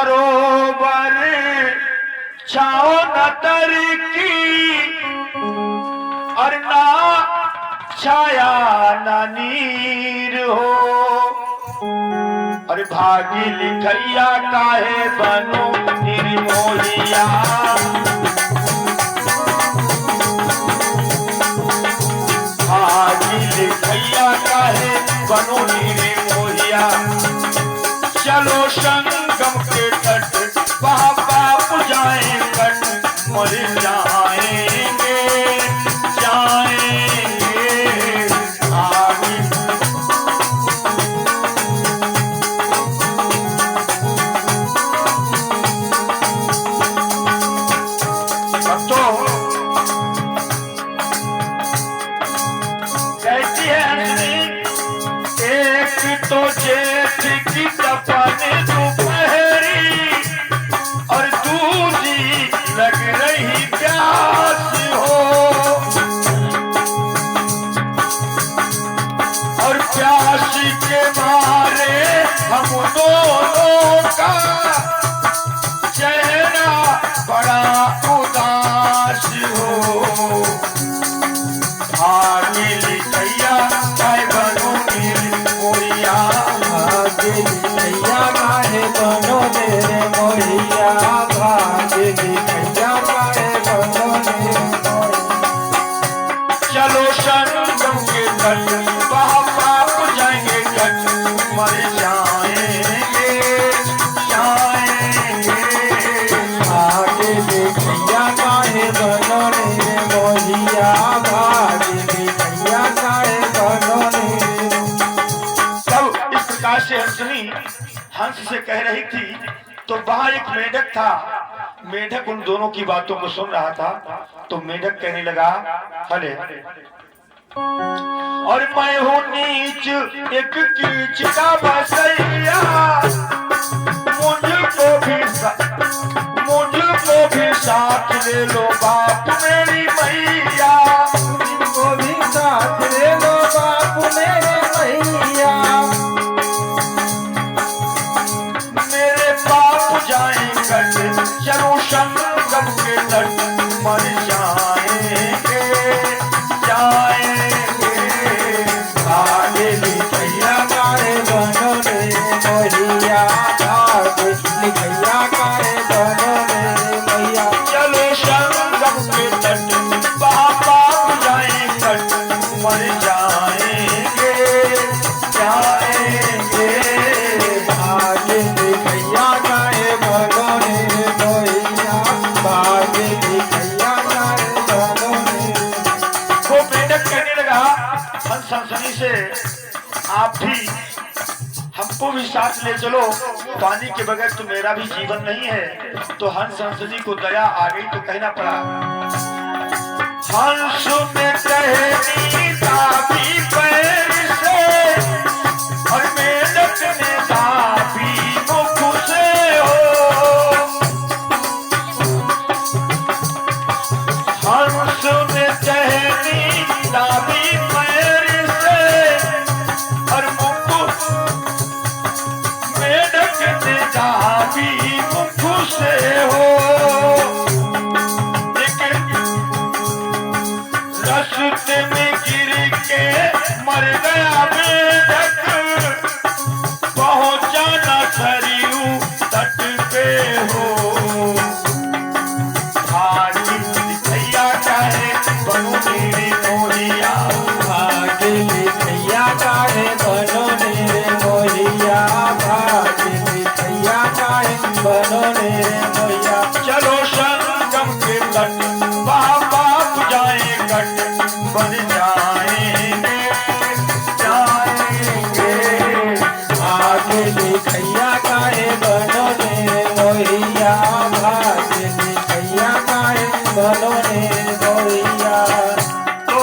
सरोवर छाओ न तर की और ना छाया न नीर हो। अरे भागी लिखैया काहे बनो निर्मोहिया, भागी लिखैया काहे बनो निर्मोहिया। चलो संगम के तट वहाँ बाप जाए कट मर जाएंगे जाएंगे आगे। तो कहती है अंजलि, एक तो जेठ की तपन दोपहरी और दूजी लग रही प्यास हो, और प्यास के मारे हम दोनों का चेहरा बड़ा उदास हो। भागी लिखैया काहे बनो निर्मोहिया, भागी लिखैया काहे बनो निर्मोहिया, भागी लिखैया काहे बनो निर्मोहिया। चलो संगम के तट वहाँ पाप जाएंगे कट मर जाएंगे जाएंगे। भागी लिखैया काहे बनो निर्मोहिया, भागी लिखैया काहे बनो निर्मोहिया। तब इस प्रकार से हंसनी हंस से कह रही थी, तो वहां एक मेढक था। मेढक उन दोनों की बातों को सुन रहा था। तो मेढक कहने लगा, हले और मैं हूँ नीच एक कीच का बसैया, मुझको भी साथ ले लो बाप मेरी मैया, मुझको भी साथ ले लो बाप मेरे मैया। मेरे बाप जाए कट चलो संगम के तट मर जाएंगे जाएंगे। भागी लिखैया काहे बनो निर्मोहिया, भागी लिखैया काहे बनो निर्मोहिया। चलो संगम के तट वहाँ बाप जाए कट मर जाएंगे जाएंगे। भागी लिखैया काहे बनो निर्मोहिया, भागी लिखैया काहे बनो निर्मोहिया। वो मेढक कहने लगा हंस हंसनी से, आप भी हमको भी साथ ले चलो, पानी के बगैर तो मेरा भी जीवन नहीं है। तो हंस हंसनी को दया आ गई तो कहना पड़ा, हंस में टहनी दाबी पैर से और मेढक ने दाबी मुख से हो। हंस में टहनी दाबी पैर से और मुख मेढक ने दाबी मुख से हो। रस्ते में गिर के मर गया मेढक, पहुंचा न सरयू तट पे हो। भागी लिखैया काहे बनो निर्मोहिया, भागी लिखैया काहे बनो निर्मोहिया, भागी लिखैया काहे बनो निर्मोहिया। चलो संगम के तट वहाँ बाप जाए कट बन जाएंगे जाएंगे। भागी लिखैया काहे बनो निर्मोहिया, भागी लिखैया काहे बनो निर्मोहिया। तो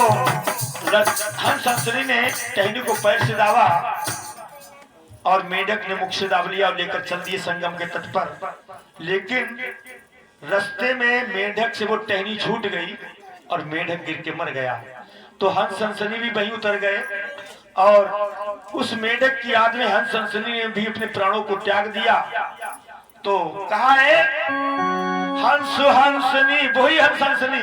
हंस हंसनी ने टहनी को पैर से दावा और मेढक ने मुख से दाब लिया और लेकर चल दिए संगम के तट पर। लेकिन रास्ते में मेढक से वो टहनी छूट गई और मेढक गिर के मर गया। तो हंस हंसनी भी वहीं उतर गए और उस मेढक की याद में हंस हंसनी ने भी अपने प्राणों को त्याग दिया। तो कहा है हंस हंसनी, वही हंस हंसनी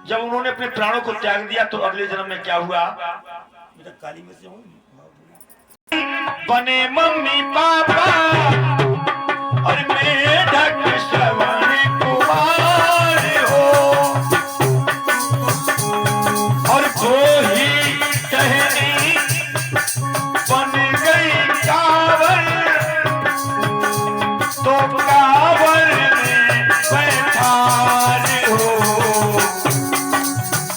जब उन्होंने अपने प्राणों को त्याग दिया तो अगले जन्म में क्या हुआ? काली में से बने मम्मी पापा और मेढक श्रवण कुमार हो, और वो ही टहनी बन गई कांवर, तो कांवर में बैठार हो।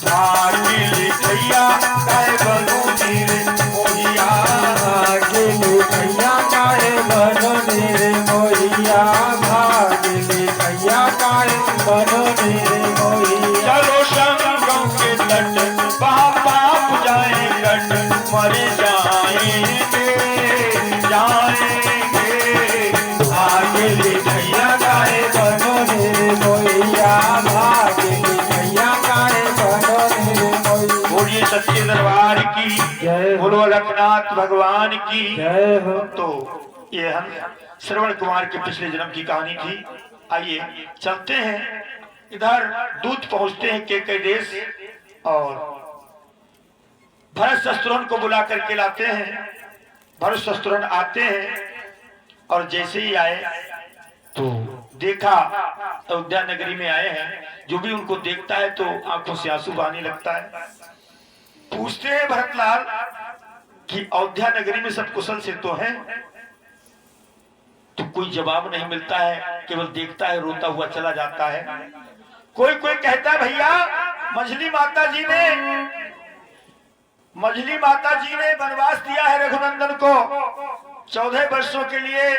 भागिल भैया काय बनो नीर मोहिया, भागिल भैया काहे बनो नीर मोहिया, भागिल भैया काहे बनो नीर मोहिया। चलो संगम के तट वहाँ पाप जाए कट, मर जाएंगे जाएंगे। भागिल भैया काहे बनो नीर मोहिया, भागिल भैया काहे बनो नीर मोहिया। बोलिए सच्चे दरबार की जय हो, बोलो लखनाथ भगवान की। जय हो। तो ये हम श्रवण कुमार के पिछले जन्म की कहानी थी। आइए चलते हैं इधर, दूत पहुंचते हैं के देश और भरत शत्रुघ्न को बुला करके लाते हैं। भरत शत्रुघ्न आते हैं और जैसे ही आए तो देखा अयोध्या नगरी में आए हैं। जो भी उनको देखता है तो आंखों से आंसू बहने लगता है। पूछते हैं भरतलाल कि अयोध्या नगरी में सब कुशल से तो हैं? तो कोई जवाब नहीं मिलता है, केवल देखता है, रोता हुआ चला जाता है। कोई कोई कहता है भैया मछली माता जी ने वनवास दिया है रघुनंदन को 14 वर्षों के लिए।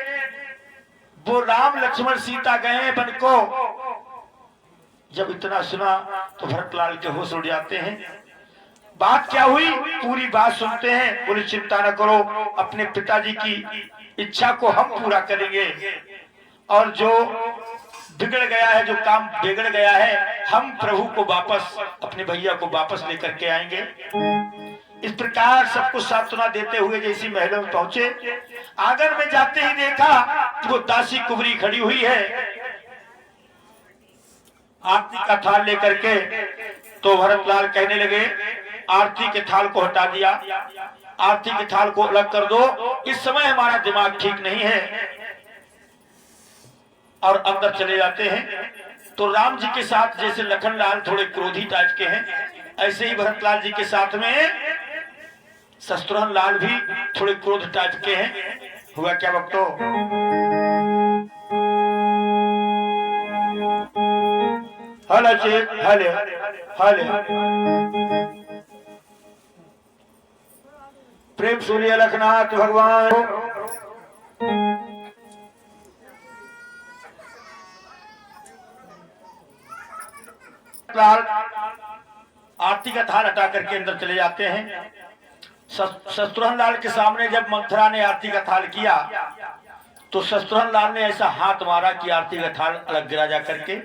वो राम लक्ष्मण सीता गए हैं वन को। जब इतना सुना तो भरतलाल के होश उड़ जाते हैं। बात क्या हुई पूरी बात सुनते हैं। बोले चिंता न करो, अपने पिताजी की इच्छा को हम पूरा करेंगे, और जो बिगड़ गया है, जो काम बिगड़ गया है, हम प्रभु को वापस, अपने भैया को वापस लेकर के आएंगे। इस प्रकार सबको सांत्वना देते हुए जैसी महलों में पहुंचे, आंगन में जाते ही देखा कि वो दासी कुबरी खड़ी हुई है आरती का थाल लेकर के। तो भरतलाल कहने लगे आरती के थाल को हटा दिया, आरती के थाल को अलग कर दो, इस समय हमारा दिमाग ठीक नहीं है। और अंदर चले जाते हैं। तो राम जी के साथ जैसे लखनलाल थोड़े क्रोधी टाइप के हैं, ऐसे ही भरतलाल जी के साथ में शत्रुघ्न लाल भी थोड़े क्रोध टाइप के हैं। हुआ क्या भक्तों? हले हले हले प्रेम सूर्य लखनाथ भगवान। लाल आरती का थाल हटा करके अंदर चले जाते हैं। शत्रुघ्न लाल के सामने जब मंथरा ने आरती का थाल किया तो शत्रुघ्न लाल ने ऐसा हाथ मारा कि आरती का थाल अलग गिरा जा करके,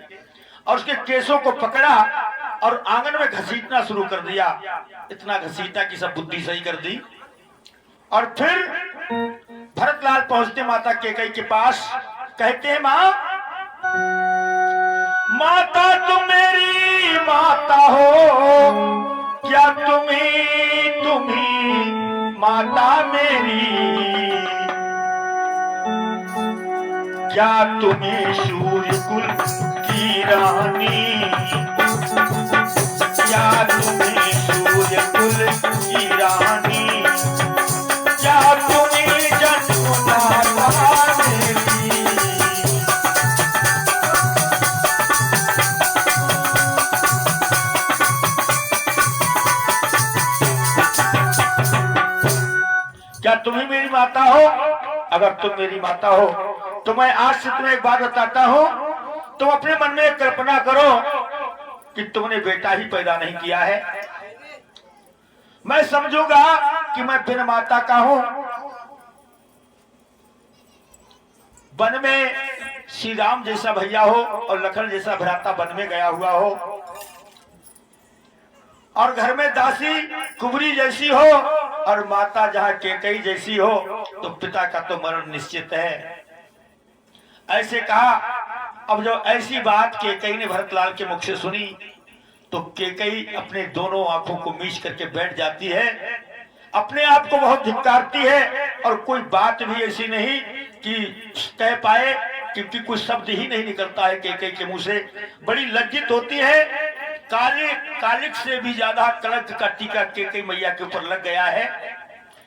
और उसके केसों को पकड़ा और आंगन में घसीटना शुरू कर दिया। इतना घसीटा कि सब बुद्धि सही कर दी। और फिर भरतलाल पहुंचते माता केकई के पास, कहते हैं माँ, माता तुम मेरी माता हो, क्या तुम्ही माता मेरी, क्या तुम्हें सूर्य कुल की रानी, क्या तुम्हें सूर्य कुल की रानी, क्या तुम्हें जन्मदाता मेरी। क्या तुम ही मेरी माता हो? अगर तुम मेरी माता हो तो मैं आज से तुम्हें एक बात बताता हूं। तुम अपने मन में एक कल्पना करो कि तुमने बेटा ही पैदा नहीं किया है। मैं समझूंगा कि मैं बिन माता का हूं। वन में श्री राम जैसा भैया हो और लखन जैसा भ्राता वन में गया हुआ हो, और घर में दासी कुबरी जैसी हो और माता जहां केकई जैसी हो, तो पिता का तो मरण निश्चित है। ऐसे कहा। अब जो ऐसी बात केकई ने भरतलाल के मुख से सुनी तो केकई अपने दोनों आंखों को मीच करके बैठ जाती है, अपने आप को बहुत धिक्कारती है और कोई बात भी ऐसी नहीं कि कह पाए, क्योंकि कोई शब्द ही नहीं निकलता है केकई के मुंह से। बड़ी लज्जित होती है। कालिक से भी ज्यादा कलंक का टीका केकई मैया के ऊपर लग गया है।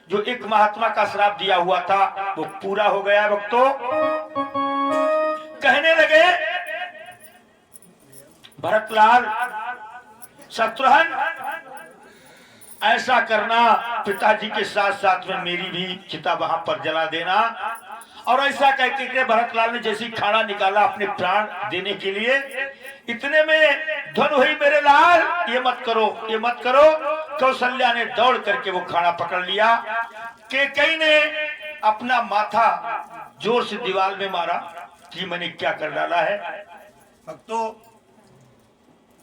जो एक महात्मा का श्राप दिया हुआ था वो पूरा हो गया। भक्तों कहने लगे भरतलाल, शत्रुघ्न, ऐसा करना पिताजी के साथ साथ में मेरी भी चिता वहां पर जला देना। और ऐसा कहते कि भरतलाल ने जैसी खाना निकाला अपने प्राण देने के लिए, इतने में ध्वन हुई, मेरे लाल ये मत करो, ये मत करो। कौशल्या ने दौड़ करके वो खाना पकड़ लिया। केकई ने अपना माथा जोर से दीवार में मारा कि मैंने क्या कर डाला है। भक्तों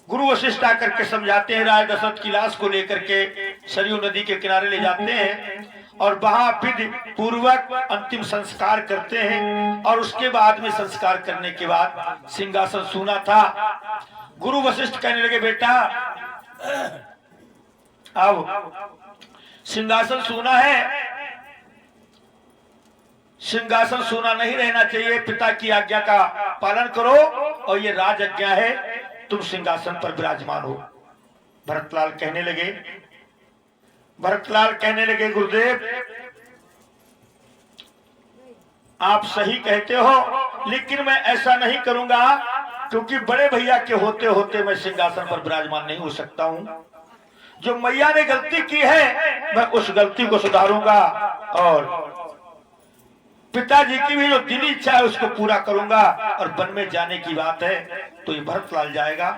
गुरु वशिष्ठ आकर के समझाते हैं, राज दशरथ की लाश को लेकर के सरयू नदी के किनारे ले जाते हैं और वहां विधि पूर्वक अंतिम संस्कार करते हैं। और उसके बाद में संस्कार करने के बाद सिंहासन सूना था। गुरु वशिष्ठ कहने लगे, बेटा अब सिंहासन सूना है, सिंहासन सूना नहीं रहना चाहिए, पिता की आज्ञा का पालन करो और ये राज आज्ञा है, तुम सिंहासन पर विराजमान हो। भरतलाल कहने लगे, गुरुदेव आप सही कहते हो, लेकिन मैं ऐसा नहीं करूंगा, क्योंकि बड़े भैया के होते होते मैं सिंहासन पर विराजमान नहीं हो सकता हूं। जो मैया ने गलती की है मैं उस गलती को सुधारूंगा और पिताजी की भी जो दिली इच्छा है उसको पूरा करूंगा। और वन में जाने की बात है तो ये भरतलाल जाएगा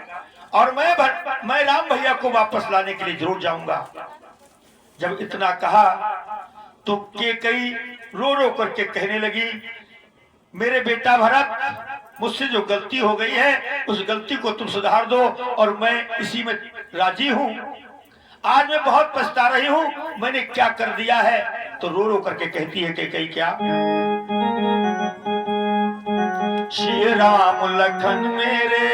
और मैं राम भैया को वापस लाने के लिए जरूर जाऊंगा। जब इतना कहा तो केकई रो रो करके कहने लगी, मेरे बेटा भरत, मुझसे जो गलती हो गई है उस गलती को तुम सुधार दो और मैं इसी में राजी हूं। आज मैं बहुत पछता रही हूं, मैंने क्या कर दिया है। तो रो रो करके कहती है केकई, क्या श्री राम लखन मेरे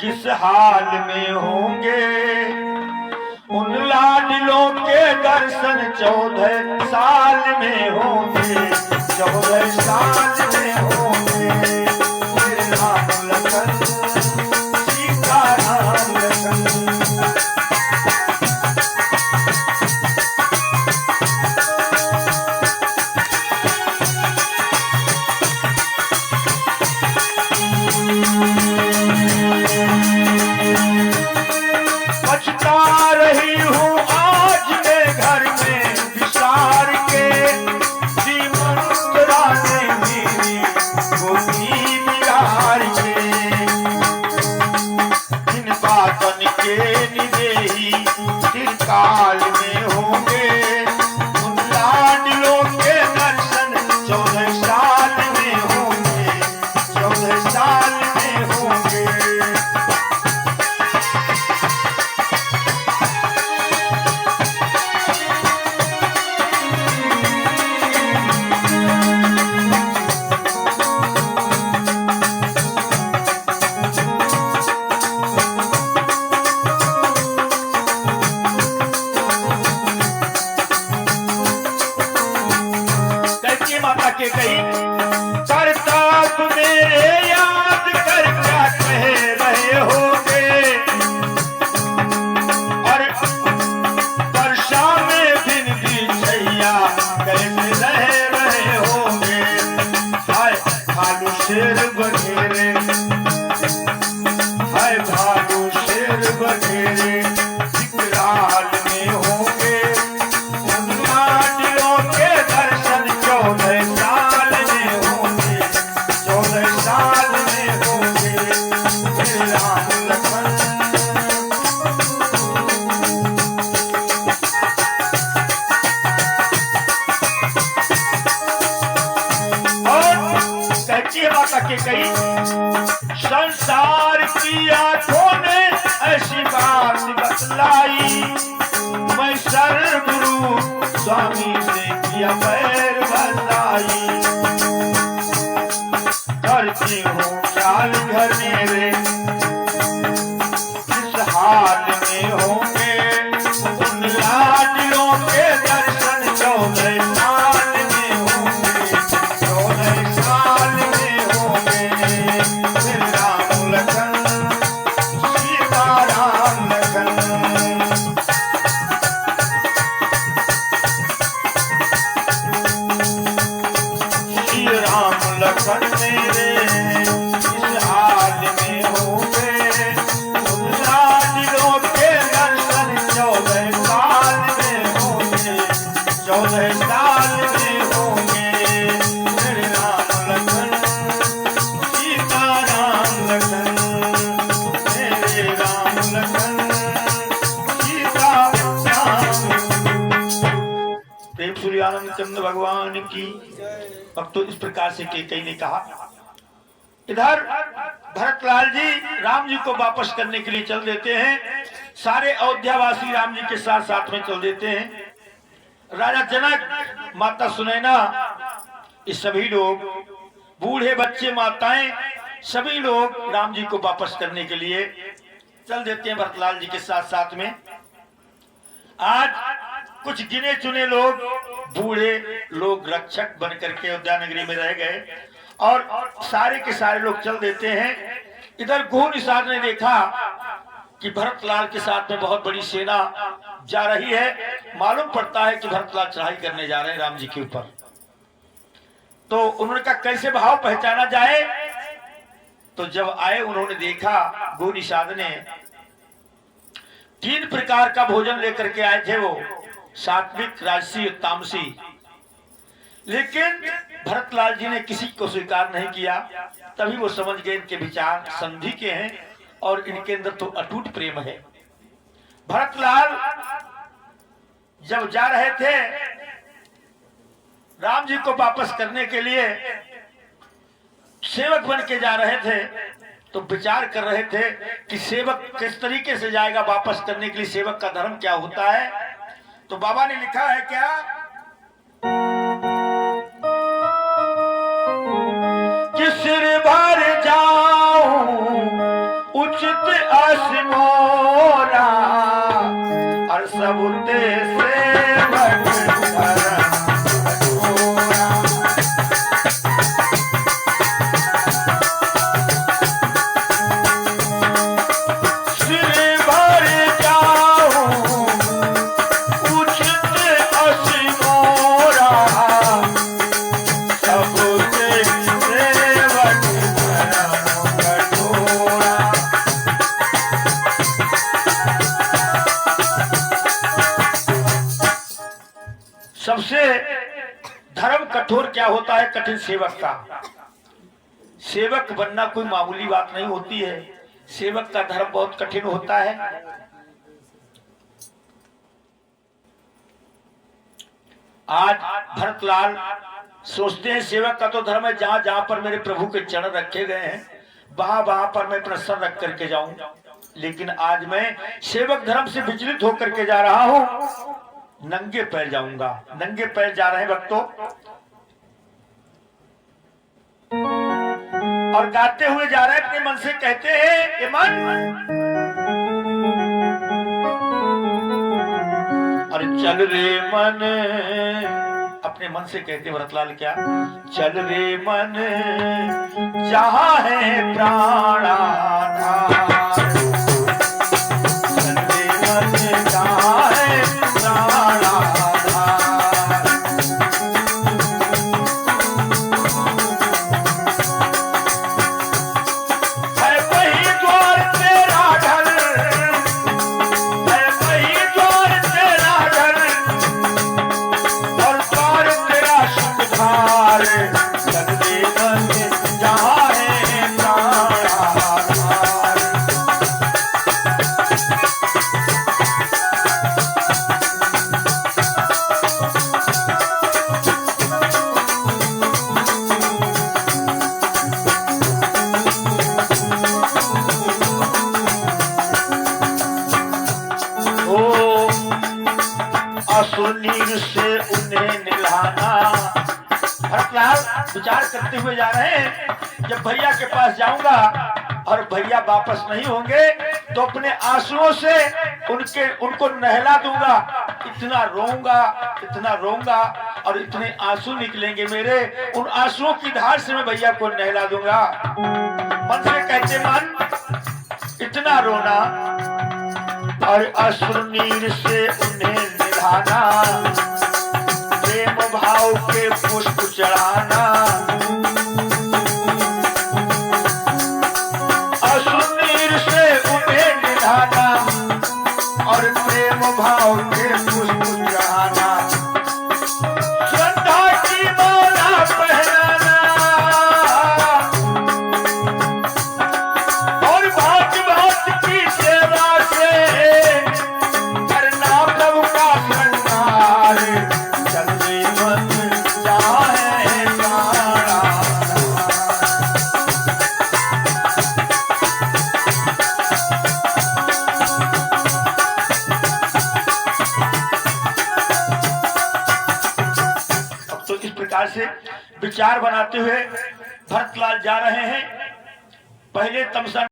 किस हाल में होंगे, उन लाडलों के दर्शन 14 साल में होंगे, 14 साल में होंगे। श्री राम लखन, सीता राम लखन। काल में होंगे उन लाडलों के दर्शन, 14 साल में होंगे, 14 साल में होंगे। केकई करता मेरे याद कर क्या कह रहे होगे, और वर्षा में दिन भी छैया कैसे रहे होंगे। हाय भालू शेर बघेरे, हाय भालू शेर बघेरे विकराल में होंगे, उन लाडलों के दर्शन 14 साल में होंगे, 14 साल में होंगे। श्री राम लखन, और कहती है माता केकई, संसार की आंखों ने ऐसी बात बतलाई, मैं सर्वगुरु स्वामी से किया पैर बंधाई। रखती हूँ ख्याल घर मेरे, इस हाल में होंगे उन लाडलों के दर्शन 14 साल में होंगे, 14 साल में होंगे। फिर राम लखन सीता राम लखन, श्री राम लखन मेरे इस हाल में होंगे उन लाडलों के दर्शन 14 साल में होंगे, 14 साल में होंगे। श्री राम लखन सीता राम लखन, मेरे राम लखन सीता राम। प्रेम सूर्यानंद चंद्र भगवान की। भक्तों, इस प्रकार से केकई ने कहा। इधर भरतलाल जी राम जी को वापस करने के लिए चल देते हैं। सारे अयोध्यावासी राम जी के साथ साथ में चल देते हैं। राजा जनक, माता सुनैना, ये सभी लोग, बूढ़े बच्चे, माताएं, सभी लोग राम जी को वापस करने के लिए चल देते हैं भरतलाल जी के साथ साथ में। आज कुछ गिने चुने लोग, बूढ़े लोग रक्षक बन करके अयोध्या नगरी में रह गए और सारे के सारे लोग चल देते हैं। इधर गोह निसार ने देखा कि भरतलाल के साथ में बहुत बड़ी सेना जा रही है। मालूम पड़ता है कि भरतलाल चढ़ाई करने जा रहे हैं राम जी के ऊपर। तो उन्होंने कहा कैसे भाव पहचाना जाए। तो जब आए उन्होंने देखा, गोह निषाद ने 3 प्रकार का भोजन लेकर के आए थे, वो सात्विक, राजसी, तामसी। लेकिन भरतलाल जी ने किसी को स्वीकार नहीं किया। तभी वो समझ गए इनके विचार संधि के हैं और इनके अंदर तो अटूट प्रेम है। भरतलाल जब जा रहे थे राम जी को वापस करने के लिए, सेवक बन के जा रहे थे, तो विचार कर रहे थे कि सेवक किस तरीके से जाएगा वापस करने के लिए, सेवक का धर्म क्या होता है। तो बाबा ने लिखा है क्या, कि सिर भर जाऊं उचित असमोरा और सबूते सेवक सबसे धर्म कठोर क्या होता है, कठिन सेवक का। सेवक बनना कोई मामूली बात नहीं होती है। सेवक का धर्म बहुत कठिन होता है। आज भरतलाल सोचते हैं सेवक का तो धर्म है जहां जहां पर मेरे प्रभु के चरण रखे गए हैं वहां वहां पर मैं अपना सर रख करके जाऊं। लेकिन आज मैं सेवक धर्म से विचलित होकर के जा रहा हूं, नंगे पैर जाऊंगा। नंगे पैर जा रहे हैं भक्तों और गाते हुए जा रहे हैं, अपने मन से कहते हैं, ये मन अरे चल रे मन, अपने मन से कहते भरतलाल क्या, चल रे मन जहां है प्राणाधार, चल रे मन जहां है प्राणाधार। है वही द्वार तेरा घर, है वही द्वार तेरा घर और द्वार तेरा सुखधार, चल रे मन जहां है प्राणाधार। विचार करते हुए जा रहे हैं, जब भैया के पास जाऊंगा और भैया वापस नहीं होंगे तो अपने आंसुओं से उनको नहला दूंगा। इतना रोऊंगा और इतने आंसू निकलेंगे मेरे, उन आंसुओं की धार से मैं भैया को नहला दूंगा। मन से कहते मन इतना रोना और अश्रु नीर से उन्हें निधाना, प्रेम भाव के पुष्प चढ़ाना, अश्रु नीर से उन्हें निधाना और प्रेम भाव के पुष्प चढ़ाना, श्रद्धा की माला पहनाना और भांति भांति की सेवा से करना प्रभु का श्रृंगार, चलते मन चाहे सारा। तो इस प्रकार से विचार बनाते हुए भरतलाल जा रहे हैं। पहले तमसा